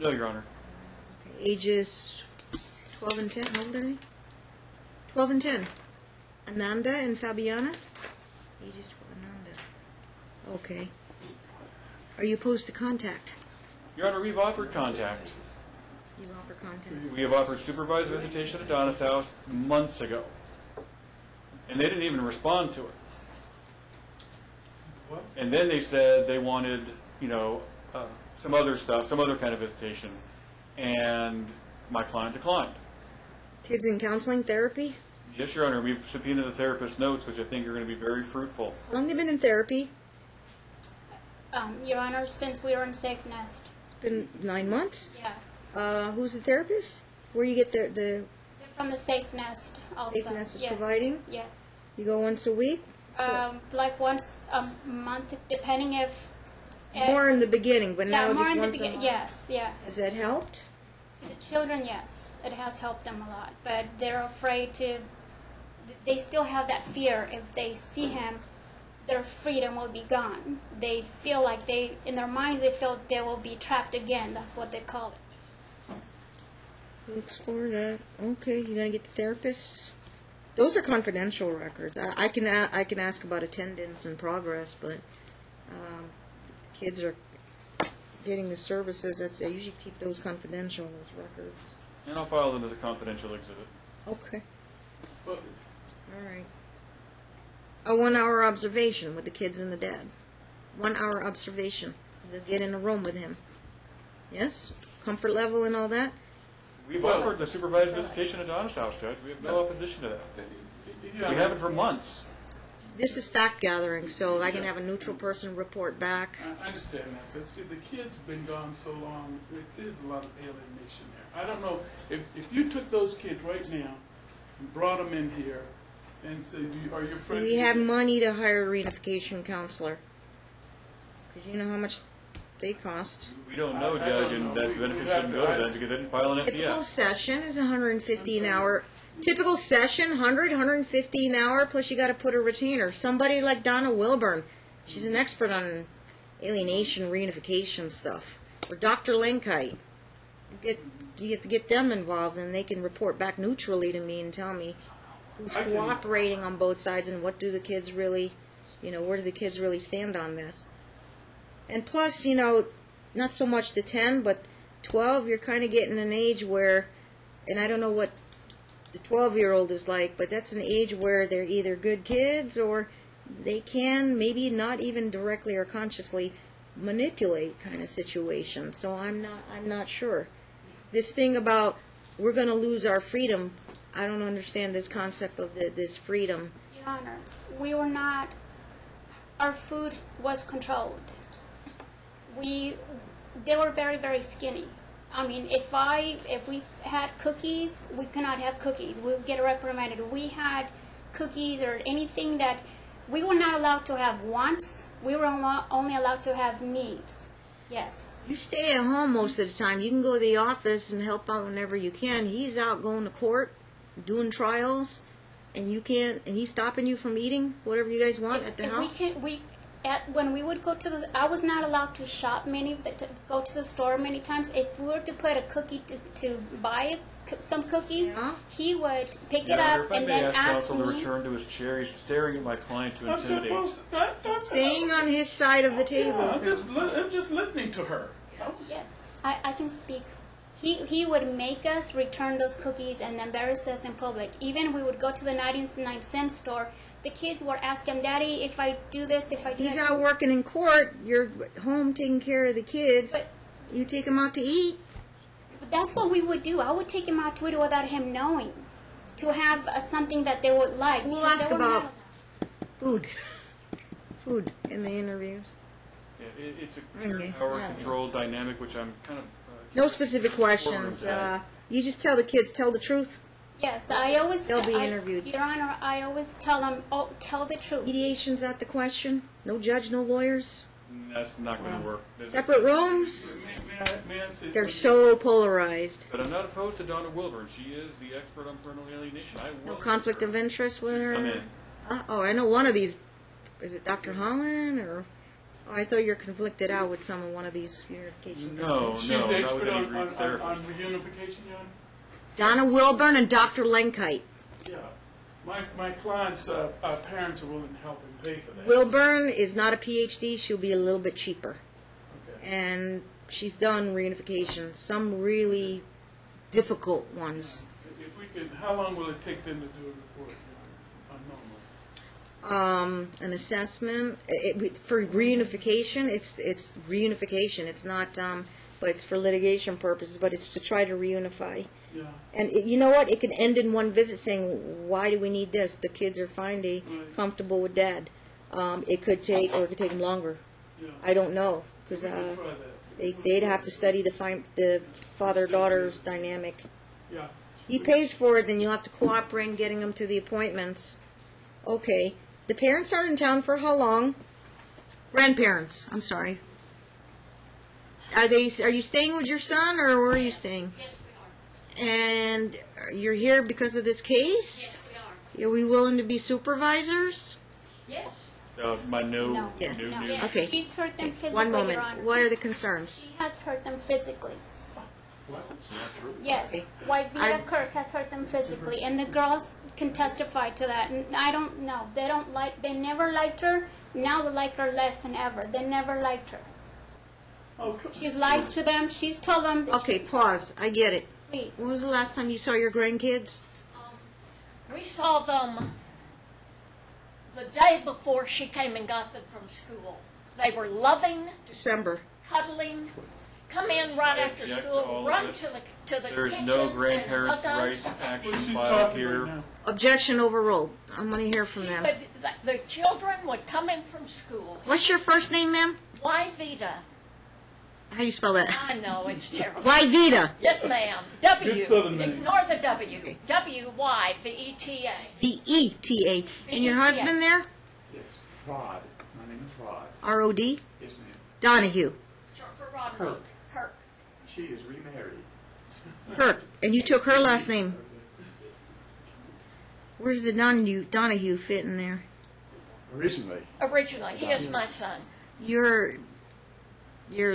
No, Your Honor. Okay. Ages 12 and 10. How old are they? 12 and 10. Ananda and Fabiana? Ages 12 and Ananda. Okay. Are you opposed to contact? Your Honor, we've offered contact. You offer contact. We have offered supervised visitation at Donna's house months ago. And they didn't even respond to it. What? And then they said they wanted, some other stuff, some other kind of visitation. And my client declined. Kids in counseling therapy? Yes, Your Honor, we've subpoenaed the therapist's notes, which I think are going to be very fruitful. How long have they been in therapy? Your Honor, since we were in Safe Nest. It's been 9 months? Yeah. Who's the therapist? Where you get the They're from the Safe Nest also. Safe Nest is Yes. providing? Yes. You go once a week? Like once a month, depending if... More in the beginning, but yeah, now more just in the once a beginning. month. Yes, yeah. Has that helped? The children, yes. It has helped them a lot. But they're afraid to... They still have that fear. If they see him, their freedom will be gone. They feel like in their minds, they feel they will be trapped again. That's what they call it. We'll explore that. Okay, you gonna get the therapist? Those are confidential records. I can ask about attendance and progress, but kids are getting the services. I usually keep those confidential, those records. And I'll file them as a confidential exhibit. Okay, But all right. A 1 hour observation with the kids and the dad. 1 hour observation. They'll get in a room with him. Yes? Comfort level and all that? We've offered the supervised visitation at Donna's house, Judge. We have no opposition to that. yeah, We have it for months. This is fact gathering, so I can have a neutral person report back. I understand that, but see, the kid's been gone so long, there's a lot of alienation there. I don't know, if you took those kids right now and brought them in here and said, are your Do friends... we have money to hire a reunification counselor? Because you know how much they cost. We don't know, I Judge, don't and know. that We benefit have shouldn't to- go to them because they didn't file an Typical FDS. session is $150 an hour. Typical session, $150 an hour, plus you got to put a retainer. Somebody like Donna Wilburn, she's an expert on alienation, reunification stuff. Or Dr. Lenkite. You have to get them involved, and they can report back neutrally to me and tell me who's cooperating on both sides and what do the kids really, where do the kids really stand on this. And plus, not so much the 10, but 12, you're kind of getting an age where, and I don't know what the 12-year-old is like, but that's an age where they're either good kids or they can maybe not even directly or consciously manipulate kind of situation. So I'm not sure. This thing about we're going to lose our freedom, I don't understand this concept of this freedom. Your Honor, we were not... Our food was controlled. They were very, very skinny. I mean, if we had cookies, we could not have cookies. We would get reprimanded. We had cookies or anything that we were not allowed to have wants. We were only allowed to have needs. Yes. You stay at home most of the time. You can go to the office and help out whenever you can. He's out going to court, doing trials, and you can't. And he's stopping you from eating whatever you guys want at the house. When we would go to I was not allowed to shop to go to the store many times. If we were to put a cookie to buy some cookies, Yeah. he would pick it Your Honor, up if I and may then ask ask counsel to me. return to his chair, he's staring at my client to I'm intimidate. supposed to, Staying on his side of the table. I'm just listening to her. Yeah, I can speak. He would make us return those cookies and embarrass us in public. Even we would go to the 99-cent store. The kids would ask him, Daddy, if I do this, if I do He's that. out working in court. You're home taking care of the kids. But- You take them out to eat. But that's what we would do. I would take him out to eat without him knowing, to have something that they would like. We'll Because ask they would about not- food. Food in the interviews. Yeah, it's a Okay. power control dynamic, which I'm kind of... No specific questions. You just tell the kids, tell the truth. Yes, I always. They'll be interviewed. Your Honor, I always tell them, oh, tell the truth. Mediation's at the question. No judge, no lawyers. That's not going to work. is it? Separate rooms. May I say They're something? so polarized. But I'm not opposed to Donna Wilburn. She is the expert on parental alienation. I No will conflict use of her. interest with her. I'm in. Oh, I know one of these. Is it Dr. Holland or? Oh, I thought you're conflicted out with some of one of these unification. No, She's no, not with expert any on Greek therapist. reunification, Your Honor? Donna Wilburn and Dr. Lenkite. Yeah. My client's parents are willing to help him pay for that. Wilburn is not a PhD. She'll be a little bit cheaper. Okay. And she's done reunification, some really difficult ones. If we could, how long will it take them to do a report, Your Honor, on normal? An assessment for reunification. It's reunification. It's not, but it's for litigation purposes. But it's to try to reunify. Yeah. And you know what? It can end in one visit, saying, "Why do we need this? The kids are finally Right. comfortable with Dad." It could take, or it could take them longer. Yeah. I don't know because We could try that. they'd have to study the father-daughter's dynamic. Yeah. He pays for it, then you'll have to cooperate in getting them to the appointments. Okay. The parents are in town for how long? Grandparents, I'm sorry. Are you staying with your son, or where are you staying? Yes, we are. And you're here because of this case? Yes, we are. Are we willing to be supervisors? Yes. My No. no. Yeah. No, no. yes, Okay. she's hurt them physically, One moment. Your Honor. What are the concerns? She has hurt them physically. Yes, Okay. White Vita I- Kirk has hurt them physically, and the girls can testify to that. And I don't know. They never liked her. Now they like her less than ever. They never liked her. Oh, She's lied to them. She's told them. That Okay, pause. I get it. Please. When was the last time you saw your grandkids? We saw them the day before she came and got them from school. They were loving, December. cuddling, come in right I after object to school, all of run this. to the There's kitchen no and grandparents' hug rights us. action Well, she's filed talking here. right now. Objection overruled. I'm going to hear from them. But the children would come in from school. What's your first name, ma'am? Why Vita? How do you spell that? I know, it's terrible. Why Vita? Yes, ma'am. W. Good Southern name. Ignore the W. W-Y-V-E-T-A. V-E-T-A. And your husband there? Yes, Rod. My name is Rod. R-O-D? Yes, ma'am. Donahue. Short for Rodney. Kirk. Kirk. She is remarried. Kirk. And you took her last name. Where's the Donahue fit in there? Originally. Originally, he is my son. You're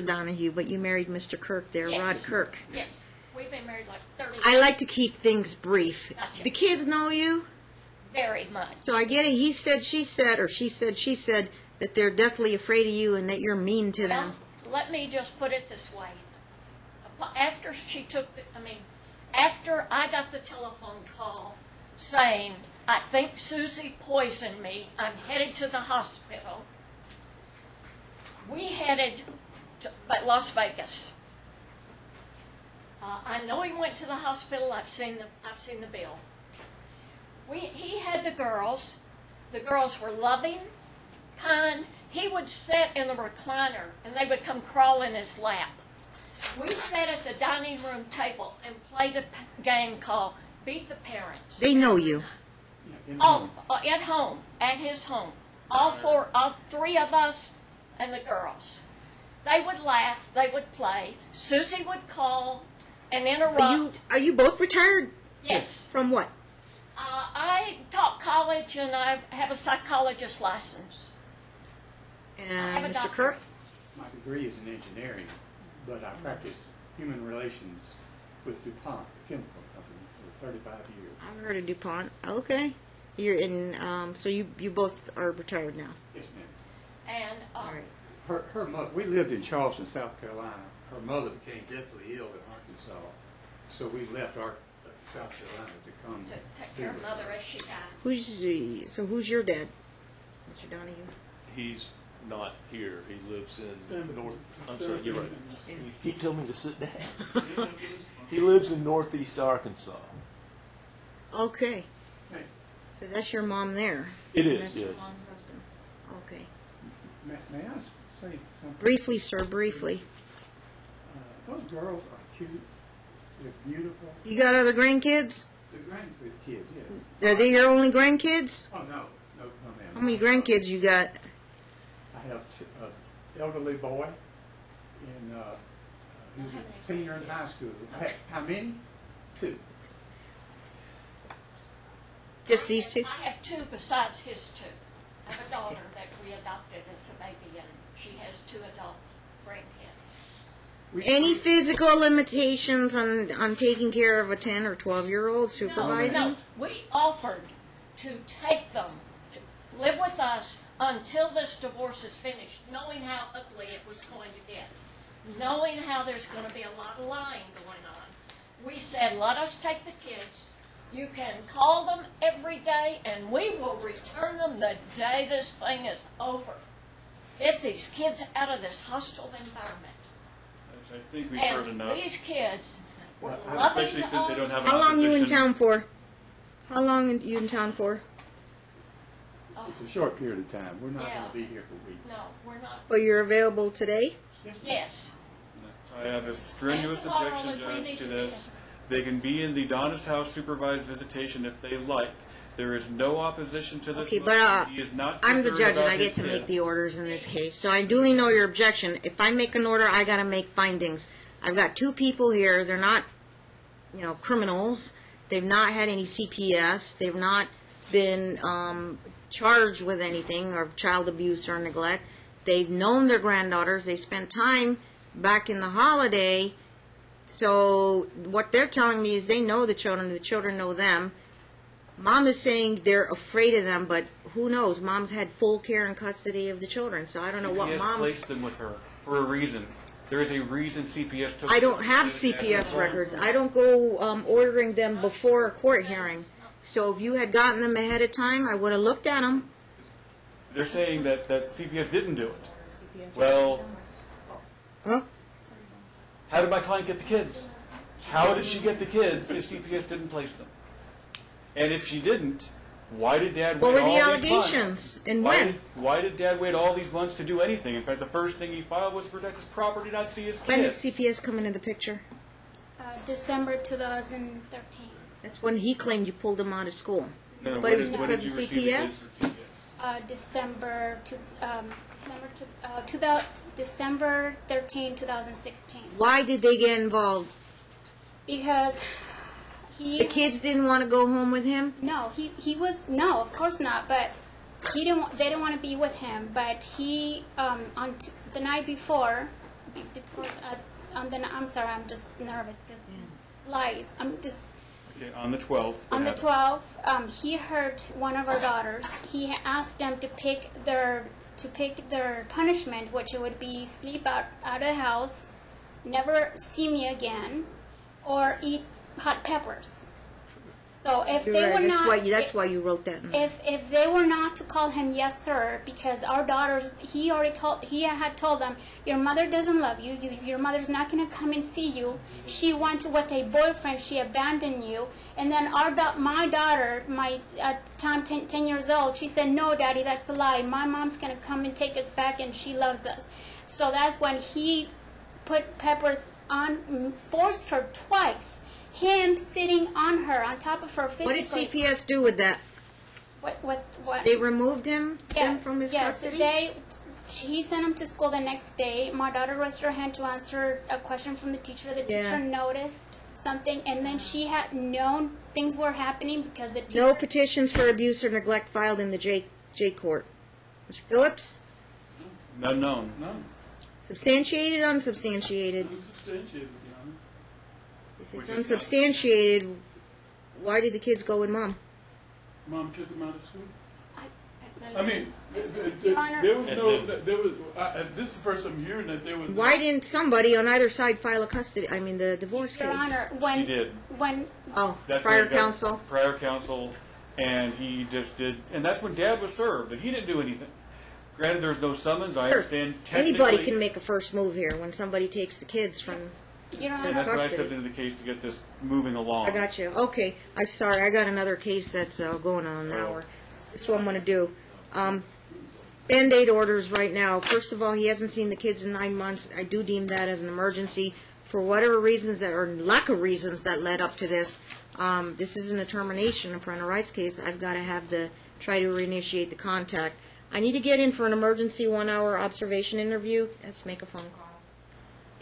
Donahue, but you married Mr. Kirk there, Yes. Rod Kirk. Yes, we've been married like 30 years. I like to keep things brief. Gotcha. The kids know you, Very much. so I get it. He said, she said, or she said that they're deathly afraid of you and that you're mean to them. Well, let me just put it this way. After she took after I got the telephone call saying, I think Susie poisoned me, I'm headed to the hospital, we headed to Las Vegas. I know he went to the hospital. I've seen the bill. He had the girls. The girls were loving, kind. He would sit in the recliner, and they would come crawl in his lap. We sat at the dining room table and played a game called Beat the Parents. They know you. All at home, at his home. All three of us and the girls. They would laugh. They would play. Susie would call and interrupt. Are you both retired? Yes. From what? I taught college and I have a psychologist license. have a And Mr. doctorate. Kirk? My degree is in engineering, but I practiced human relations with DuPont, the chemical company. 35 years. I've heard of DuPont. Okay. You're in, so you both are retired now. Yes, ma'am. And All right. Her mother, we lived in Charleston, South Carolina. Her mother became deathly ill in Arkansas, so we left South Carolina to come to take care of here. mother as she died. Who's your dad, Mr. Donohue? He's not here. He lives in Stand North. up. I'm Stand sorry, up. you're right. You keep telling me to sit down. He lives in Northeast Arkansas. Okay. Hey, So that's your mom there. It And is, that's your yes. mom's husband. Okay. may I say something? Briefly, sir, briefly. Those girls are cute. They're beautiful. You got other grandkids? The grandkids, yes. Are they your only grandkids? Oh, no, ma'am. How many grandkids you got? I have an elderly boy who's a senior in high school. How many? 2. Just these two? I have 2 besides his 2. I have a daughter that we adopted as a baby, and she has 2 adult grandkids. Any physical limitations on taking care of a 10 or 12-year-old supervising? No, we offered to take them to live with us until this divorce is finished, knowing how ugly it was going to get, knowing how there's going to be a lot of lying going on. We said, let us take the kids. You can call them every day, and we will return them the day this thing is over. Get these kids out of this hostile environment. I think we've heard And enough. these kids were loving Especially to since they don't us. have How long you in opposition. town for? How long you in town for? It's a short period of time. We're not Yeah. going to be here for weeks. No, we're not. But you're available today? Yes. I have a strenuous And tomorrow objection, if we Judge, need to to this. be They can be in the Donna's house supervised visitation if they like. There is no opposition to this. Okay, but motion. He is not I'm the concerned judge and about I his get to make kids. the orders in this case. So I duly know your objection. If I make an order, I got to make findings. I've got 2 people here. They're not, criminals. They've not had any CPS. They've not been charged with anything or child abuse or neglect. They've known their granddaughters. They spent time back in the holiday. So what they're telling me is they know the children know them. Mom is saying they're afraid of them, but who knows? Mom's had full care and custody of the children, so I don't know what CPS mom's... placed them with her for a reason. There is a reason CPS took I don't them have to CPS the records. I don't go ordering them before a court hearing. So if you had gotten them ahead of time, I would have looked at them. They're saying that CPS didn't do it. Well, Huh? how did my client get the kids? How did she get the kids if CPS didn't place them? And if she didn't, why did Dad wait What were all the these allegations? months? And Why when? did- Why did Dad wait all these months to do anything? In fact, the first thing he filed was to protect his property, not see his kids. When did CPS come into the picture? December 2013. That's when he claimed you pulled him out of school. No, But when it was did- when because did of you receive the CPS? kids from CPS? December 13, 2016. Why did they get involved? Because The he kids didn't want to go home with him? he was no, of course not. But they didn't want to be with him. But he the night before, I'm sorry, I'm just nervous because lies. I'm just. Okay, on the 12th. what On the happened? 12th, he heard one of our daughters. He asked them to pick their punishment, which would be sleep out of the house, never see me again, or eat hot peppers. So if You're they right. were That's not, that's why you wrote that. if they were not to call him yes sir, because our daughters, he had told them, your mother doesn't love you, your mother's not going to come and see you, she went with a boyfriend, she abandoned you. And then my daughter, at the time 10 years old, she said, no daddy, that's a lie, my mom's going to come and take us back and she loves us. So that's when he put peppers on, forced her twice, him sitting on her, on top of her physically. What did CPS do with that? What? They removed him from his yes. custody? He sent him to school the next day. My daughter raised her hand to answer a question from the teacher. The Yeah. teacher noticed something, and then she had known things were happening because the teacher... No petitions for abuse or neglect filed in the J court. Mr. Phillips? None known. None. Substantiated, unsubstantiated? Unsubstantiated, to be honest. If it's Which is unsubstantiated, Why did the kids go with Mom? Mom took him out of school. I- I mean, Your Honor. there was no, there was, this is the first I'm hearing that there was. Why didn't somebody on either side file the divorce Your case? Honor, She did. when Oh, That's prior when he got counsel. Prior counsel, and he just did, and that's when Dad was served, but he didn't do anything. Granted, there's no summons. I Sure. understand technically. Anybody can make a first move here when somebody takes the kids from. Your And Honor, that's when I custody. stepped into the case to get this moving along. I got you. Okay. I got another case that's going on an hour. This is what I'm going to do. Band-Aid orders right now. First of all, he hasn't seen the kids in 9 months. I do deem that as an emergency for whatever reasons that, or lack of reasons that led up to this. This isn't a termination, a parental rights case. I've got to try to reinitiate the contact. I need to get in for an emergency 1-hour observation interview. Let's make a phone call.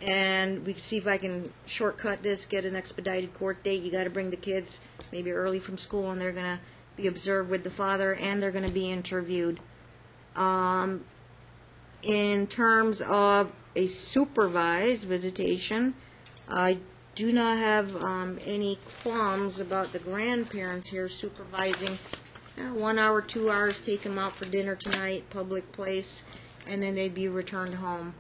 And we can see if I can shortcut this, get an expedited court date. You got to bring the kids maybe early from school, and they're going to be observed with the father, and they're going to be interviewed. In terms of a supervised visitation, I do not have any qualms about the grandparents here supervising. 1 hour, 2 hours, take them out for dinner tonight, public place, and then they'd be returned home.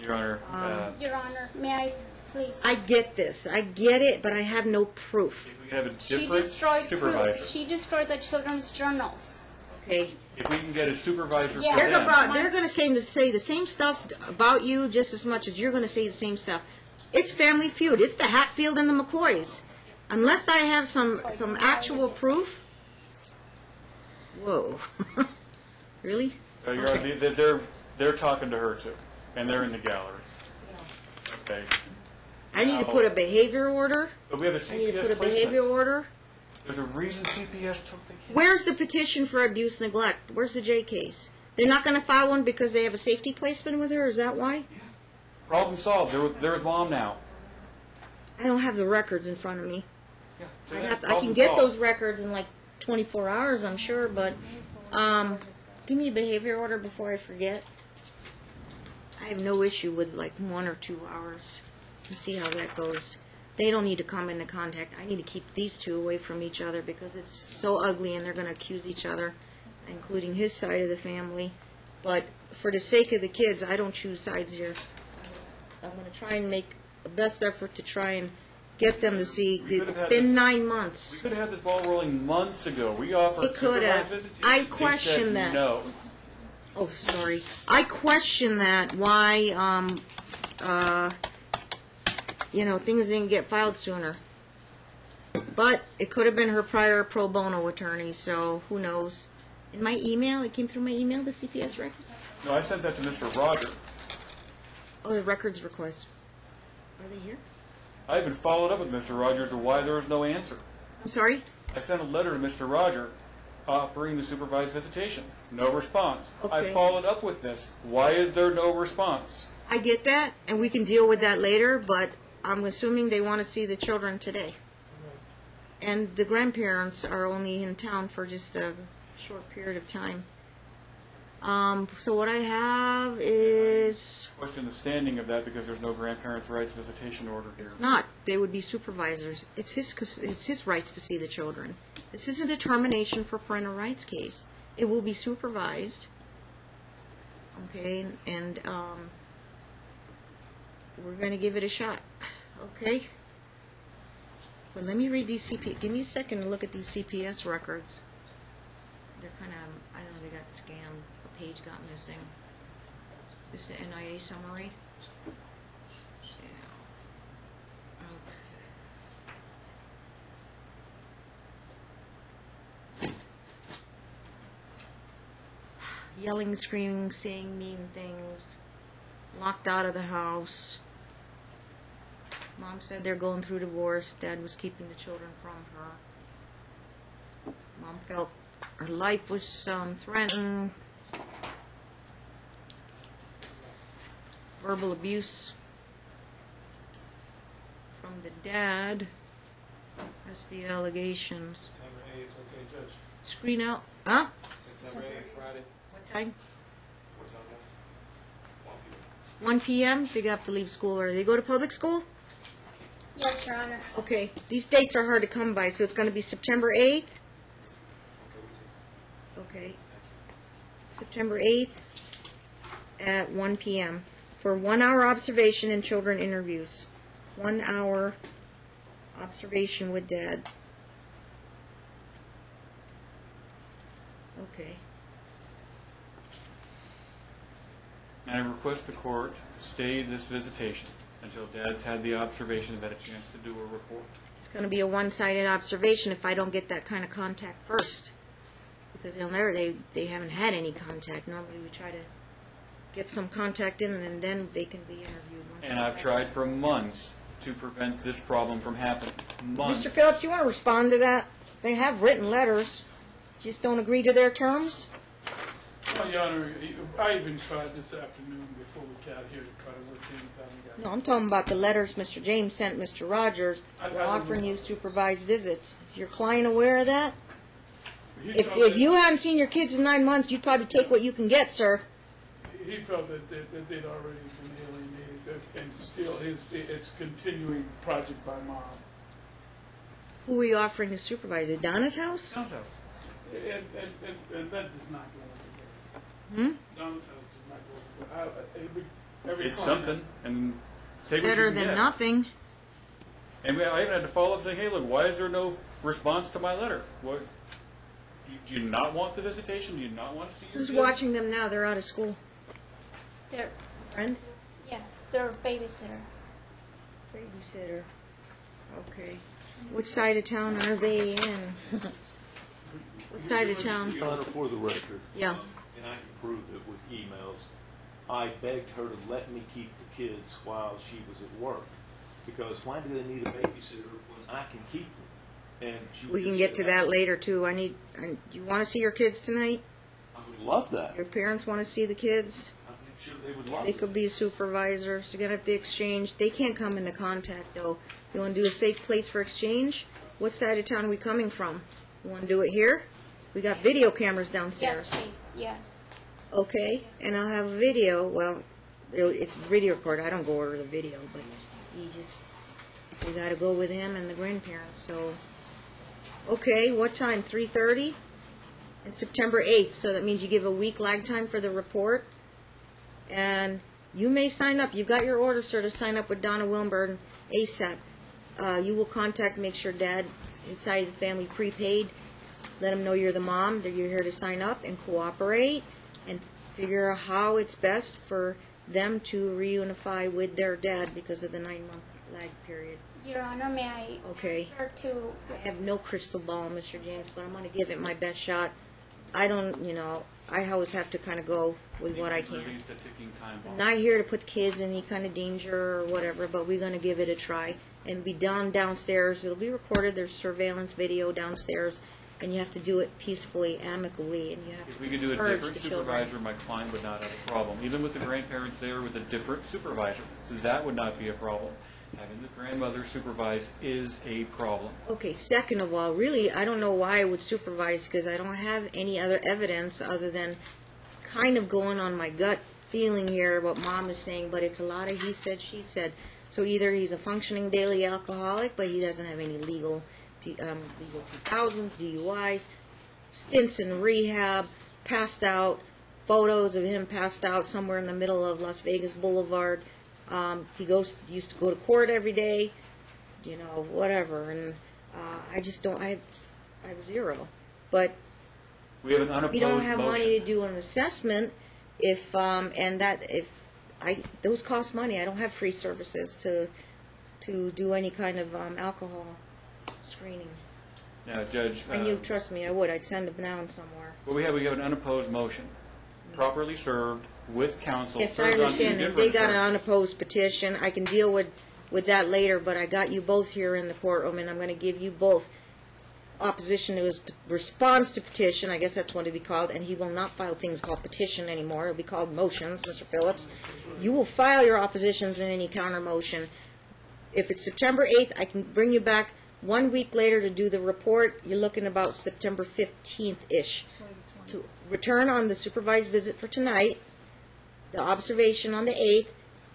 Your Honor, Your Honor, may I please? I get this. I get it, but I have no proof. if we have a She different destroyed supervisor, proof. She destroyed the children's journals. Okay? if we can get a supervisor Yeah. for They're them, going to say the same stuff about you just as much as you're going to say the same stuff. It's Family Feud. It's the Hatfield and the McCoys. Unless I have some actual proof. Whoa. Really? Your Honor, they're talking to her too, and they're in the gallery. Okay. I need to put a behavior order. But we have a I need to put CPS a behavior placement. order. There's a reason CPS took the kid. Where's the petition for abuse neglect? Where's the J case? They're not going to file one because they have a safety placement with her? Is that why? Problem solved. They're with Mom now. I don't have the records in front of me. Yeah. I can get those records in like 24 hours, I'm sure, but give me a behavior order before I forget. I have no issue with like 1 or 2 hours and see how that goes. They don't need to come into contact. I need to keep these two away from each other because it's so ugly and they're going to accuse each other, including his side of the family. But for the sake of the kids, I don't choose sides here. I'm going to try and make the best effort to try and get them to see. It's been 9 months. We could have had this ball rolling months ago. We offered It could have. supervised visitation. I They question said that. No. Oh, sorry. I question that, why, things didn't get filed sooner. But it could have been her prior pro bono attorney, so who knows. In my email, it came through my email, the CPS record? No, I sent that to Mr. Roger. Oh, the records request. Are they here? I even followed up with Mr. Roger as to why there was no answer. I'm sorry? I sent a letter to Mr. Roger offering the supervised visitation. No response. I Okay. followed up with this. Why is there no response? I get that, and we can deal with that later, but I'm assuming they want to see the children today. And the grandparents are only in town for just a short period of time. So what I have is, Question the standing of that because there's no grandparents' rights visitation order here. it's not, they would be supervisors. It's his rights to see the children. This isn't a termination for parental rights case. It will be supervised. Okay, and we're going to give it a shot. Okay? But let me read these give me a second to look at these CPS records. They're kind of, I don't know, they got scanned. A page got missing. This is the NIA summary. Yeah. Okay. Yelling, screaming, saying mean things. Locked out of the house. Mom said they're going through divorce. Dad was keeping the children from her. Mom felt her life was threatened. Verbal abuse from the dad. That's the allegations. September 8th, okay, Judge. Screen out. Huh? September 8th, Friday. What time? What time? 1 p.m. 1 p.m. They have to leave school early. They go to public school? Yes, Your Honor. Okay, these dates are hard to come by, so it's going to be September 8th? Okay. September 8th at 1 p.m. for 1 hour observation and children interviews. 1 hour observation with Dad. Okay. And I request the court stay this visitation until Dad's had the observation and had a chance to do a report. It's going to be a one-sided observation if I don't get that kind of contact first. Because they haven't had any contact. Normally we try to get some contact in and then they can be interviewed. And I've tried for months to prevent this problem from happening. Months. Mr. Phillips, you want to respond to that? They have written letters. Just don't agree to their terms? Well, Your Honor, I even tried this afternoon before we got here to try to work things out. And No, I'm talking about the letters Mr. James sent Mr. Rogers I offering didn't- you supervised visits. Is your client aware of that? he If felt that- you hadn't seen your kids in 9 months, you'd probably take what you can get, sir. He felt that they'd already been alienated, and still it's continuing project by mom. Who are you offering to supervise? At Donna's house? Sounds out. And that does not go with the Hmm? Donna's house does not go with the every It's client- something, and take what Better you can than get. nothing. And I even had to follow up saying, hey, look, why is there no response to my letter? What? Do you not want the visitation? Do you not want to see your Who's kids? watching them now? They're out of school. They're, Friend? yes, they're babysitter. Babysitter. Okay. Which side of town are they in? What side of town? Your Honor, for the record. Yeah. And I can prove it with emails. I begged her to let me keep the kids while she was at work. Because why do they need a babysitter when I can keep them? And she We can just get to said, that later, too. You want to see your kids tonight? I would love that. Your parents want to see the kids? I think sure they would love They it. could be a supervisor, so you gotta have the exchange. They can't come into contact, though. You want to do a safe place for exchange? What side of town are we coming from? You want to do it here? We got video cameras downstairs. Yes, please, yes. Okay, and I'll have a video. Well, it's video record. I don't go over the video, but we got to go with him and the grandparents. So, okay, what time? 3:30. And September 8th. So that means you give a week lag time for the report, and you may sign up. You've got your order, sir, to sign up with Donna Wilburn ASAP. You will contact, make sure Dad, his side of the family, prepaid. Let them know you're the mom, that you're here to sign up and cooperate and figure out how it's best for them to reunify with their dad because of the 9-month lag period. Your Honor, may I Okay. answer to... I have no crystal ball, Mr. James, but I'm going to give it my best shot. I don't, I always have to kind of go with what I can. Released a ticking time bomb. I'm not here to put kids in any kind of danger or whatever, but we're going to give it a try. And be done downstairs. It'll be recorded. There's surveillance video downstairs. And you have to do it peacefully, amicably, and you have If to we could do a urge different the children. supervisor, my client would not have a problem. Even with the grandparents there with a different supervisor, that would not be a problem. Having the grandmother supervise is a problem. Okay, second of all, really, I don't know why I would supervise because I don't have any other evidence other than kind of going on my gut feeling here, what Mom is saying, but it's a lot of he said, she said. So either he's a functioning daily alcoholic, but he doesn't have any legal 2000s, DUIs, stints in rehab, passed out, photos of him passed out somewhere in the middle of Las Vegas Boulevard. He used to go to court every day, whatever. And I just don't. I have zero. But We have an unopposed we don't have motion. money to do an assessment if those cost money. I don't have free services to do any kind of alcohol screening. Now, Judge, And you trust me, I would. I'd send them down somewhere. well, we have an unopposed motion, properly served with counsel. Yes, I served on two understand that. They different got an terms. unopposed petition. I can deal with that later, but I got you both here in the courtroom, and I'm going to give you both opposition to his response to petition. I guess that's what it'd be called, and he will not file things called petition anymore. It'll be called motions, Mr. Phillips. You will file your oppositions in any counter motion. If it's September 8th, I can bring you back 1 week later to do the report. You're looking about September 15th-ish. To return on the supervised visit for tonight, the observation on the 8th,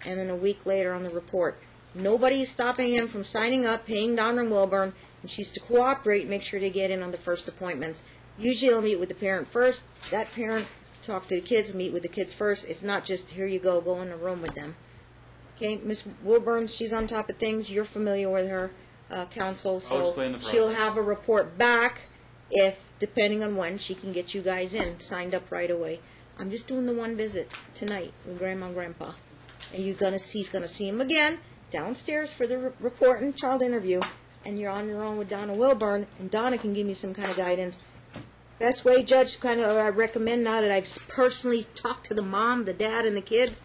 and then a week later on the report. Nobody is stopping him from signing up, paying Donna Wilburn, and she's to cooperate, make sure they get in on the first appointments. Usually they'll meet with the parent first. That parent talk to the kids, meet with the kids first. It's not just, here you go in the room with them. Okay, Miss Wilburn, she's on top of things. You're familiar with her counsel, I'll so explain the she'll process. have a report back if, depending on when, she can get you guys in, signed up right away. I'm just doing the one visit tonight with Grandma and Grandpa. And he's going to see him again downstairs for the report and child interview. And you're on your own with Donna Wilburn, and Donna can give you some kind of guidance. Best way, Judge, kind of I recommend, now that I've personally talked to the mom, the dad, and the kids,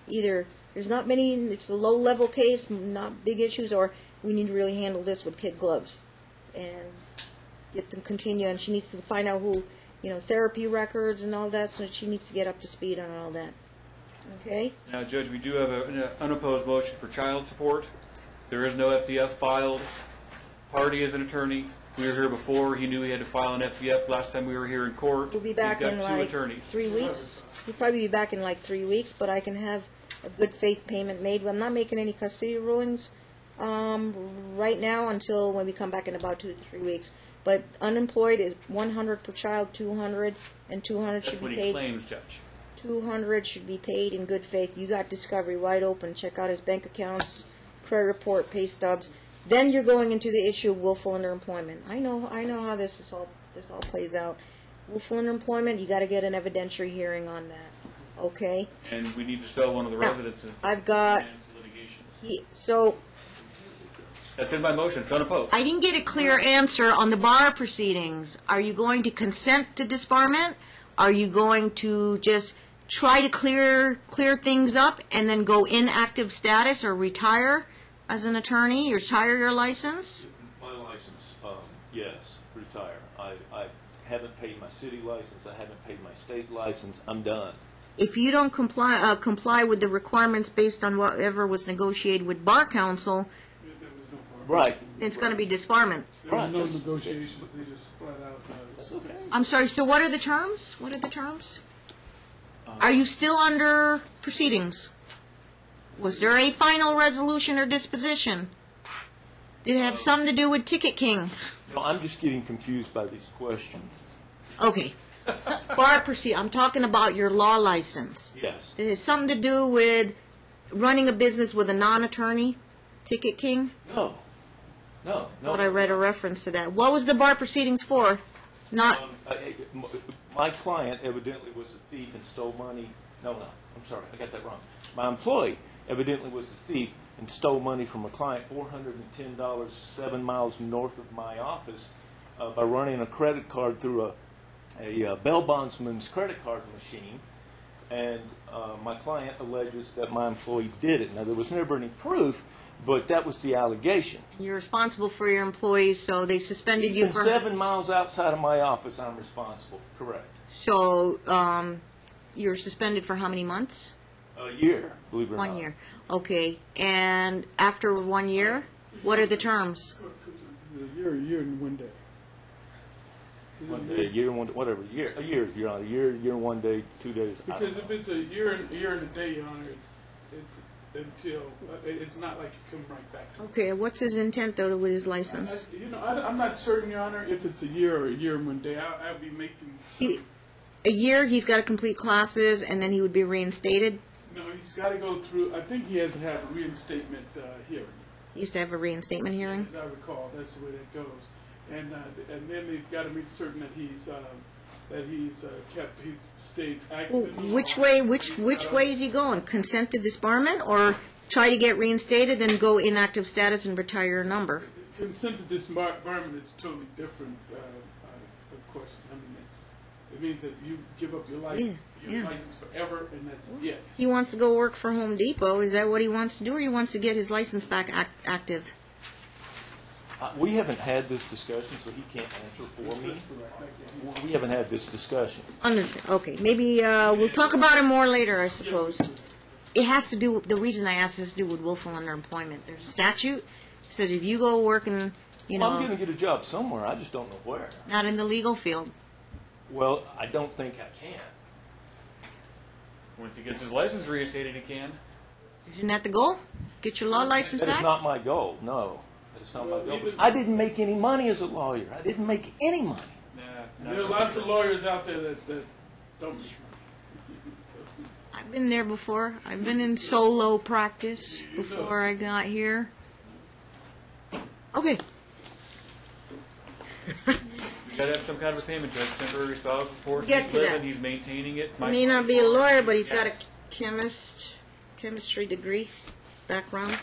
either there's not many, it's a low-level case, not big issues, or we need to really handle this with kid gloves and get them continue. And she needs to find out who, therapy records and all that, so she needs to get up to speed on all that. Okay? Now, Judge, we do have an unopposed motion for child support. There is no FDF filed. Party is an attorney. We were here before. He knew he had to file an FDF last time we were here in court. We'll be back He's in got two like attorneys. 3 weeks. We'll probably be back in like 3 weeks, but I can have a good faith payment made. I'm not making any custody rulings right now until when we come back in about 2 to 3 weeks. But unemployed is 100 per child, 200, and 200 That's should what be he paid. claims, Judge. 200 should be paid in good faith. You got Discovery wide open. Check out his bank accounts, credit report, pay stubs. Then you're going into the issue of willful underemployment. I know how this all plays out. Willful underemployment, you got to get an evidentiary hearing on that. Okay? And we need to sell one of the Now, residences. I've got Finance litigation. so That's in my motion. It's unopposed. I didn't get a clear answer on the bar proceedings. Are you going to consent to disbarment? Are you going to just try to clear things up and then go inactive status or retire as an attorney, or retire your license? My license, yes, retire. I haven't paid my city license. I haven't paid my state license. I'm done. If you don't comply with the requirements based on whatever was negotiated with bar counsel, There was no part. Right. it's going to be disbarment. There was Right. no negotiations, they just flat out. That's okay. I'm sorry, so what are the terms? What are the terms? Are you still under proceedings? Was there a final resolution or disposition? Did it have something to do with Ticket King? No, I'm just getting confused by these questions. Okay. Bar proceed. I'm talking about your law license. Yes. It has something to do with running a business with a non-attorney, Ticket King? No. No. Thought I read a reference to that. What was the bar proceedings for? Not. My client evidently was a thief and stole money. No, I'm sorry, I got that wrong. My employee evidently was a thief and stole money from a client, $410, 7 miles north of my office, by running a credit card through a bail bondsman's credit card machine. And my client alleges that my employee did it. Now, there was never any proof, but that was the allegation. You're responsible for your employees, so they suspended you Even for. 7 miles outside of my office, I'm responsible. Correct. So you're suspended for how many months? A year, believe it or not. 1 year. Okay. And after 1 year, what are the terms? A year and 1 day. One day, a year, a year, Your Honor, a year and 1 day, 2 days. I don't Because know. if it's a year and a day, Your Honor, it's until it's not like you come right back. Okay. What's his intent, though, with his license? I'm not certain, Your Honor, if it's a year or a year and 1 day. I'll be making. A year, he's got to complete classes, and then he would be reinstated. No, he's got to go through. I think he has to have a reinstatement hearing. He used to have a reinstatement hearing. As I recall, that's the way that goes. And then they've got to make certain that he's stayed active. Well, in the which law. way? Which way is he going? Consent to disbarment, or try to get reinstated, then go inactive status and retire your number? Consent to disbarment is totally different. Of course, I mean it means that you give up your life, your license forever, and that's it. He wants to go work for Home Depot. Is that what he wants to do, or he wants to get his license back active? We haven't had this discussion, so he can't answer for me. We haven't had this discussion. Okay, maybe we'll talk about it more later, I suppose. It has to do. The reason I asked has to do with willful underemployment. There's a statute that says if you go work in, Well, I'm going to get a job somewhere. I just don't know where. not in the legal field. Well, I don't think I can. Once he gets his license reinstated, he can. Isn't that the goal? Get your law license That is back? not my goal, no. That is not my goal. I didn't make any money as a lawyer. I didn't make any money. There are lots of lawyers out there that don't make money. I've been there before. I've been in solo practice before I got here. Okay. You gotta have some kind of a payment, Judge. Temporary spousal support. Get He's to that. living, he's maintaining it. He may not be a lawyer, but he's got a Yes. chemistry degree background.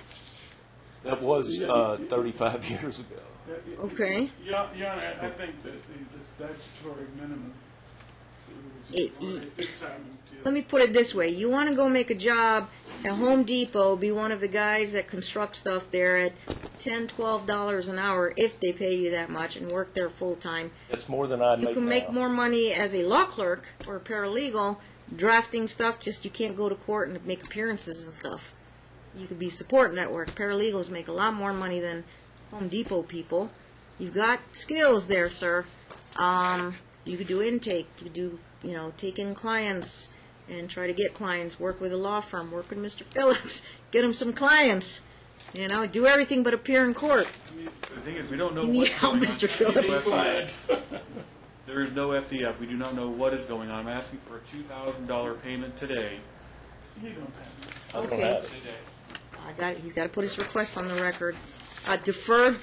That was 35 years ago. Okay. Your Honor, I think that the statutory minimum It- this time Let me put it this way. You want to go make a job at Home Depot, be one of the guys that construct stuff there at $10, $12 an hour if they pay you that much and work there full time. That's more than I'd You make can make now. more money as a law clerk or a paralegal drafting stuff, just you can't go to court and make appearances and stuff. You could be supporting that work. Paralegals make a lot more money than Home Depot people. You've got skills there, sir. You could do intake. You could do, take in clients and try to get clients, work with a law firm, work with Mr. Phillips, get him some clients. Do everything but appear in court. The thing is, we don't know You need what's help, going on. Mr. Phillips. Quiet. There is no FDF. We do not know what is going on. I'm asking for a $2,000 payment today. You don't have it. I don't Okay. have it. Today. I got it. He's got to put his request on the record. Deferred.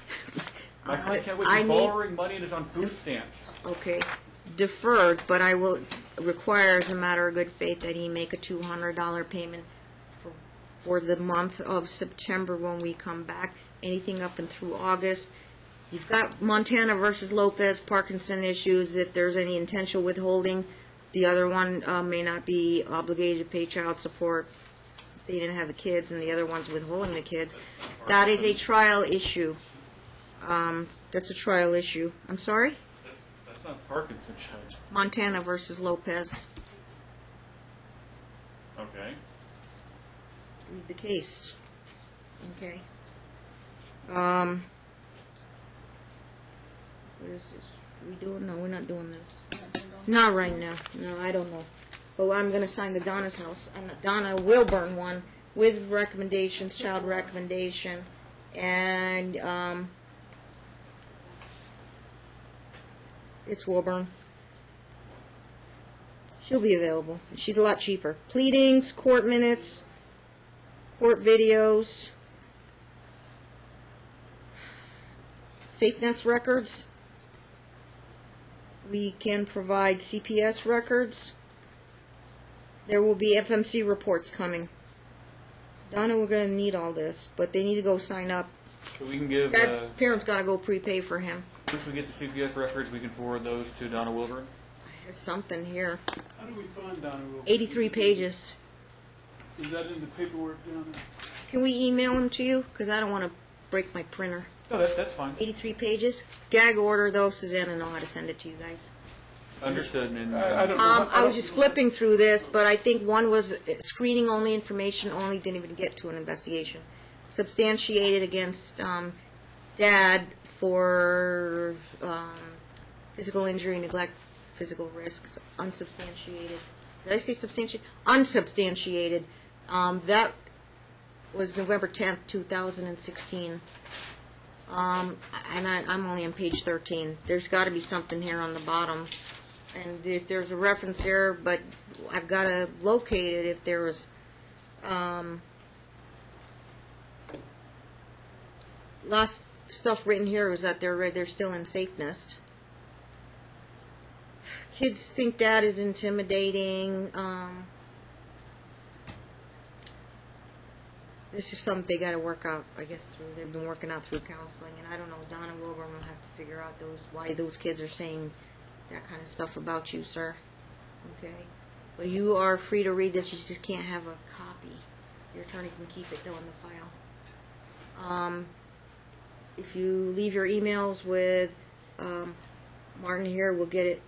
My client can't wait. I He's need- borrowing money and is on food stamps. Okay, deferred, but I will require as a matter of good faith that he make a $200 payment for the month of September when we come back. Anything up and through August. You've got Montana versus Lopez Parkinson issues. If there's any intentional withholding, the other one may not be obligated to pay child support. They didn't have the kids, and the other one's withholding the kids. That is a trial issue. That's a trial issue. I'm sorry? That's not Parkinson's, Judge. Montana versus Lopez. Okay. Read the case. Okay. What is this? Are we doing? No, we're not doing this. Not right now. No, I don't know. But I'm going to sign the Donna Wilburn one with recommendations, child recommendation, and it's Wilburn. She'll be available. She's a lot cheaper. Pleadings, court minutes, court videos, SafeNest records. We can provide CPS records. There will be FMC reports coming. Donna, we're going to need all this, but they need to go sign up. So we can give, That parent's got to go prepay for him. once we get the CPS records, we can forward those to Donna Wilburn. There's something here. How do we find Donohue? 83 pages. Is that in the paperwork down there? Can we email them to you? Because I don't want to break my printer. No, that's fine. 83 pages. Gag order, though. Susanna know how to send it to you guys. Understood. And I don't know. I was just flipping through this, but I think one was screening only, information only, didn't even get to an investigation. Substantiated against Dad for physical injury, neglect, physical risks, unsubstantiated. Did I say substantiated? Unsubstantiated. That was November 10th, 2016. And I'm only on page 13. There's got to be something here on the bottom. And if there's a reference there, but I've got to locate it if there was last stuff written here was that they're still in SafeNest. Kids think Dad is intimidating. This is something they got to work out, I guess, through. They've been working out through counseling, and I don't know. Donna Wilburn will have to figure out why those kids are saying that kind of stuff about you, sir. Okay, but you are free to read this. You just can't have a copy. Your attorney can keep it though in the file. If you leave your emails with Martin here, we'll get it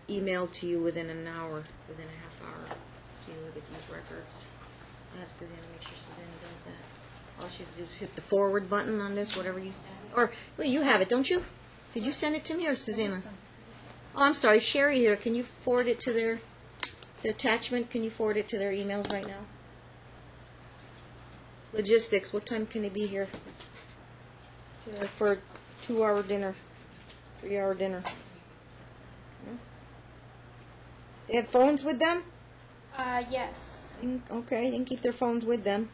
emailed to you within an hour, within a half hour. So you look at these records. I have Susanna make sure Susanna does that. All she has to do is hit the forward button on this, whatever you send. Or, well, you have it, don't you? Did you send it to me or Susanna? Oh, I'm sorry, Sherry here. Can you forward it to the attachment? Can you forward it to their emails right now? Logistics, what time can they be here? For a 2-hour dinner, 3-hour dinner? Hmm? They have phones with them? Yes. Okay, they can keep their phones with them.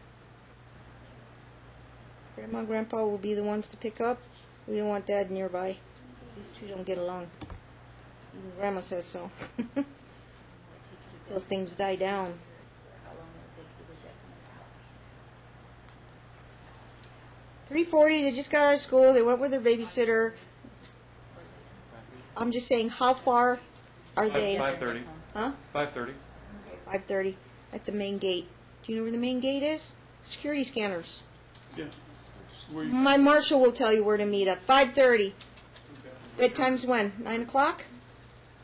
Grandma and Grandpa will be the ones to pick up. We don't want Dad nearby. These two don't get along. Even Grandma says so. Till things die down. 3:40. They just got out of school. They went with their babysitter. I'm just saying, how far are they? 5:30. Huh? 5:30. 5:30 at the main gate. Do you know where the main gate is? Security scanners. Yes. Where you, My marshal will tell you where to meet up. 5:30. Bedtime's when? 9 o'clock?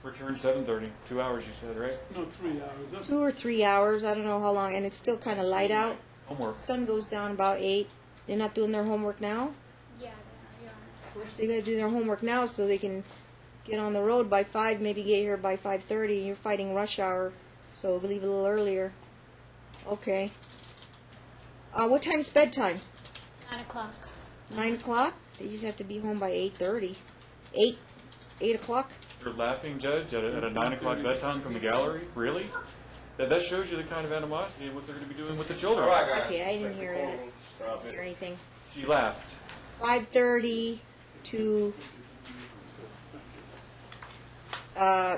Return 7:30. 2 hours, you said, right? no, 3 hours. That's 2 or 3 hours. I don't know how long. And it's still kind of light out. Homework. Sun goes down about 8. They're not doing their homework now? Yeah, they are. They got to do their homework now so they can get on the road by 5, maybe get here by 5:30. You're fighting rush hour, so leave a little earlier. Okay. What time's bedtime? 9 o'clock. 9 o'clock? They just have to be home by 8:30. 8 o'clock? You're laughing, Judge, at a 9 o'clock bedtime from the gallery? Really? That shows you the kind of animosity and what they're going to be doing with the children. All right, guys. Okay, I didn't hear that. Drop Or anything. She laughed. 5:30 to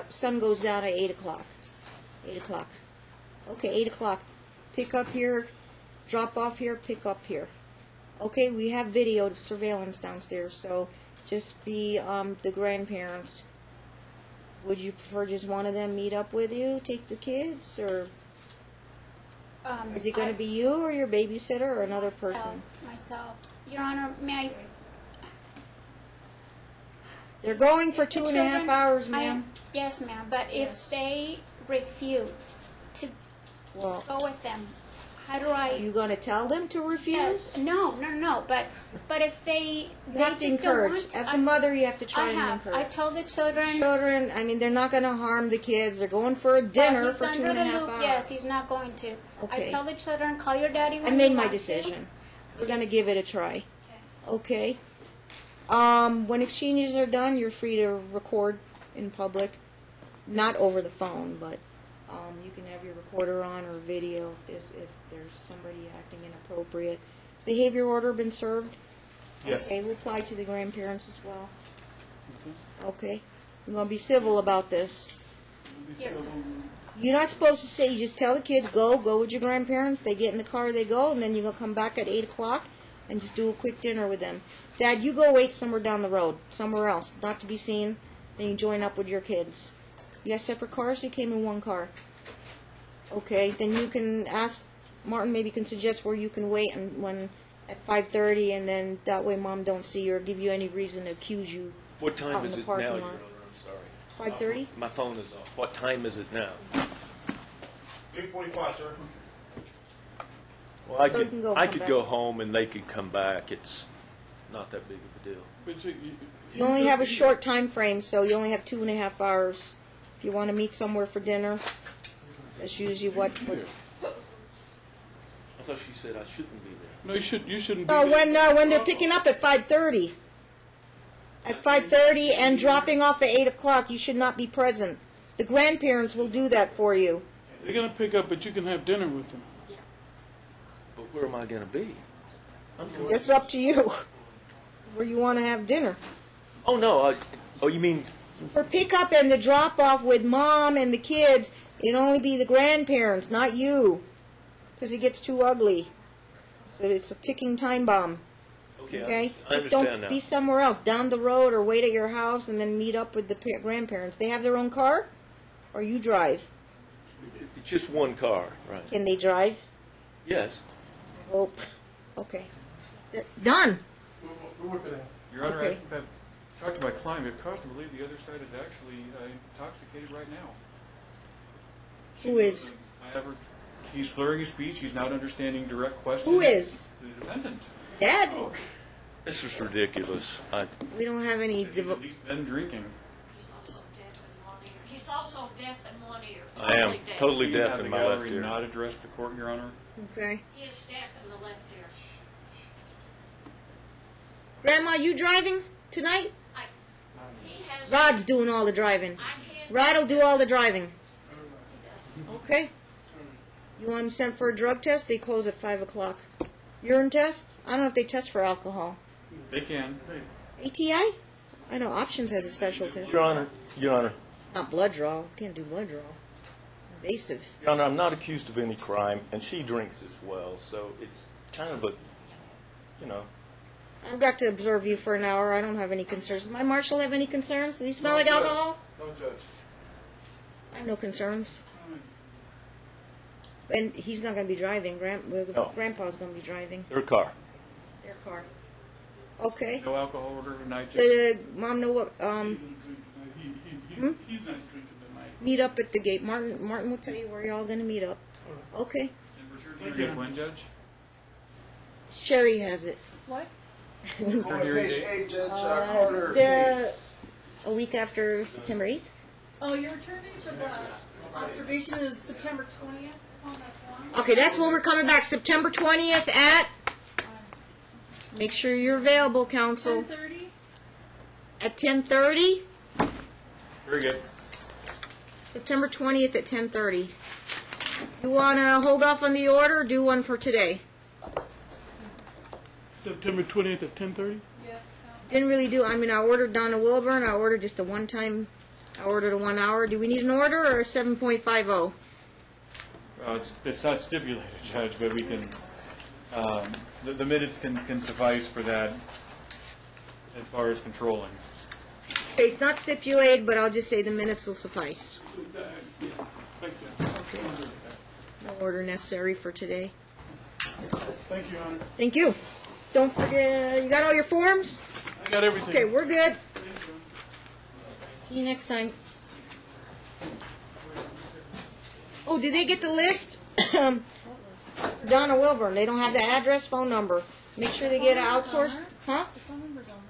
sun goes down at 8 o'clock. 8 o'clock. Okay, 8 o'clock. Pick up here, drop off here, pick up here. Okay, we have video surveillance downstairs, so just be the grandparents. Would you prefer just one of them meet up with you, take the kids, or is it going to be you or your babysitter or another person? Myself. Your Honor, may I? They're going for The 2.5 children- hours, ma'am. Yes, ma'am. But Yes. if they refuse to Well, go with them, how do I? are you going to tell them to refuse? Yes. No. But if they You have to just don't encourage. want to, As the mother, you have to try I and have. encourage. I told the children. Children, I mean, they're not going to harm the kids. They're going for a dinner he's for under 2.5 the loop. hours. Yes, he's not going to. Okay. I tell the children, call your daddy I when made you my want to. decision. We're going to give it a try. Okay. When exchanges are done, you're free to record in public. Not over the phone, but you can have your recorder on or video if there's somebody acting inappropriate. Behavior order been served? Yes. Okay, we'll apply to the grandparents as well. Okay. We're going to be civil about this. You're not supposed to say, you just tell the kids, go with your grandparents. They get in the car, they go, and then you're going to come back at 8 o'clock and just do a quick dinner with them. Dad, you go wait somewhere down the road, somewhere else, not to be seen. Then you join up with your kids. You got separate cars? You came in one car. Okay, then you can ask, Martin maybe can suggest where you can wait and when at 5:30, and then that way Mom don't see you or give you any reason to accuse you. What Out time in is the it parking now, lot. Your Honor? I'm sorry. 5:30? My phone is off. What time is it now? 3:45, sir. Well, I So you can go I come could back. go home and they could come back. It's not that big of a deal. but You only have a short time frame, so you only have 2.5 hours. If you want to meet somewhere for dinner, that's usually what. I thought she said I shouldn't be there. No, you shouldn't be Oh, there. when they're picking up at 5:30. At 5:30 and dropping off at 8 o'clock, you should not be present. The grandparents will do that for you. They're going to pick up, but you can have dinner with them. But where am I going to be? It's up to you where you want to have dinner. Oh, no. Oh, you mean... For pickup and the drop off with Mom and the kids, it'd only be the grandparents, not you, because it gets too ugly. So it's a ticking time bomb. Okay? I Just understand don't now. be somewhere else, down the road, or wait at your house and then meet up with the grandparents. They have their own car, or you drive. It's just one car, right? Can they drive? Yes. Oh, okay. Done. We'll work it out. Your Honor, Okay. I've talked to my client. We have cause to believe the other side is actually intoxicated right now. Who is? He's slurring his speech. He's not understanding direct questions. Who is? The defendant. Dad? This is ridiculous. We don't have any. He's at least been drinking. He's also dead and wanting. He's he's also deaf in one ear. I am deaf. totally Can you deaf have in the my left gallery ear. not address the court, Your Honor? Okay. He is deaf in the left ear. Grandma, you driving tonight? He has. Rod's doing all the driving. Rod will do all the driving. Okay. You want him sent for a drug test? They close at 5 o'clock. Urine test? I don't know if they test for alcohol. They can. ATI? I know Options has a special test. Your Honor, Not blood draw. Can't do blood draw. Invasive. Your Honor, I'm not accused of any crime, and she drinks as well, so it's kind of a, you know. I've got to observe you for an hour. I don't have any concerns. Does my marshal have any concerns? Does he smell like alcohol? No, Judge. I have no concerns. And he's not going to be driving. No. Grandpa's going to be driving Her car. their car. Okay. No alcohol order tonight, Judge? Mom know what? He's not drinking tonight. Meet up at the gate. Martin will tell you where you're all going to meet up. Okay. You guys when, Judge? Sherry has it. What? On page 8, Judge, Carter They're case. a week after September 8th. Oh, your returning for the observation is September 20th. It's on that form. Okay, that's when we're coming back. September 20th at. Make sure you're available, counsel. 10:30. At 10:30. Very good. September 20th at 10:30. You want to hold off on the order or do one for today? September 20th at 10:30? Yes, counsel. Didn't really do. I mean, I ordered Donna Wilburn. I ordered just a one-time. I ordered a 1 hour. Do we need an order or a 7.50? It's not stipulated, Judge, but we can, the minutes can suffice for that as far as controlling. Okay, it's not stipulated, but I'll just say the minutes will suffice. Yes, thank you. No order necessary for today. Thank you, Your Honor. Thank you. Don't forget, you got all your forms? I got everything. Okay, we're good. Thank you. See you next time. Oh, did they get the list? Donna Wilburn, they don't have the address, phone number. Make sure they get it outsourced. Huh? The phone number's on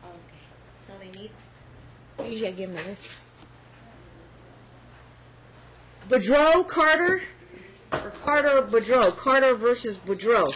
there. Okay, that's all they need. Usually I give them the list. Boudreaux, Carter? Or Carter, Boudreaux? Carter versus Boudreaux.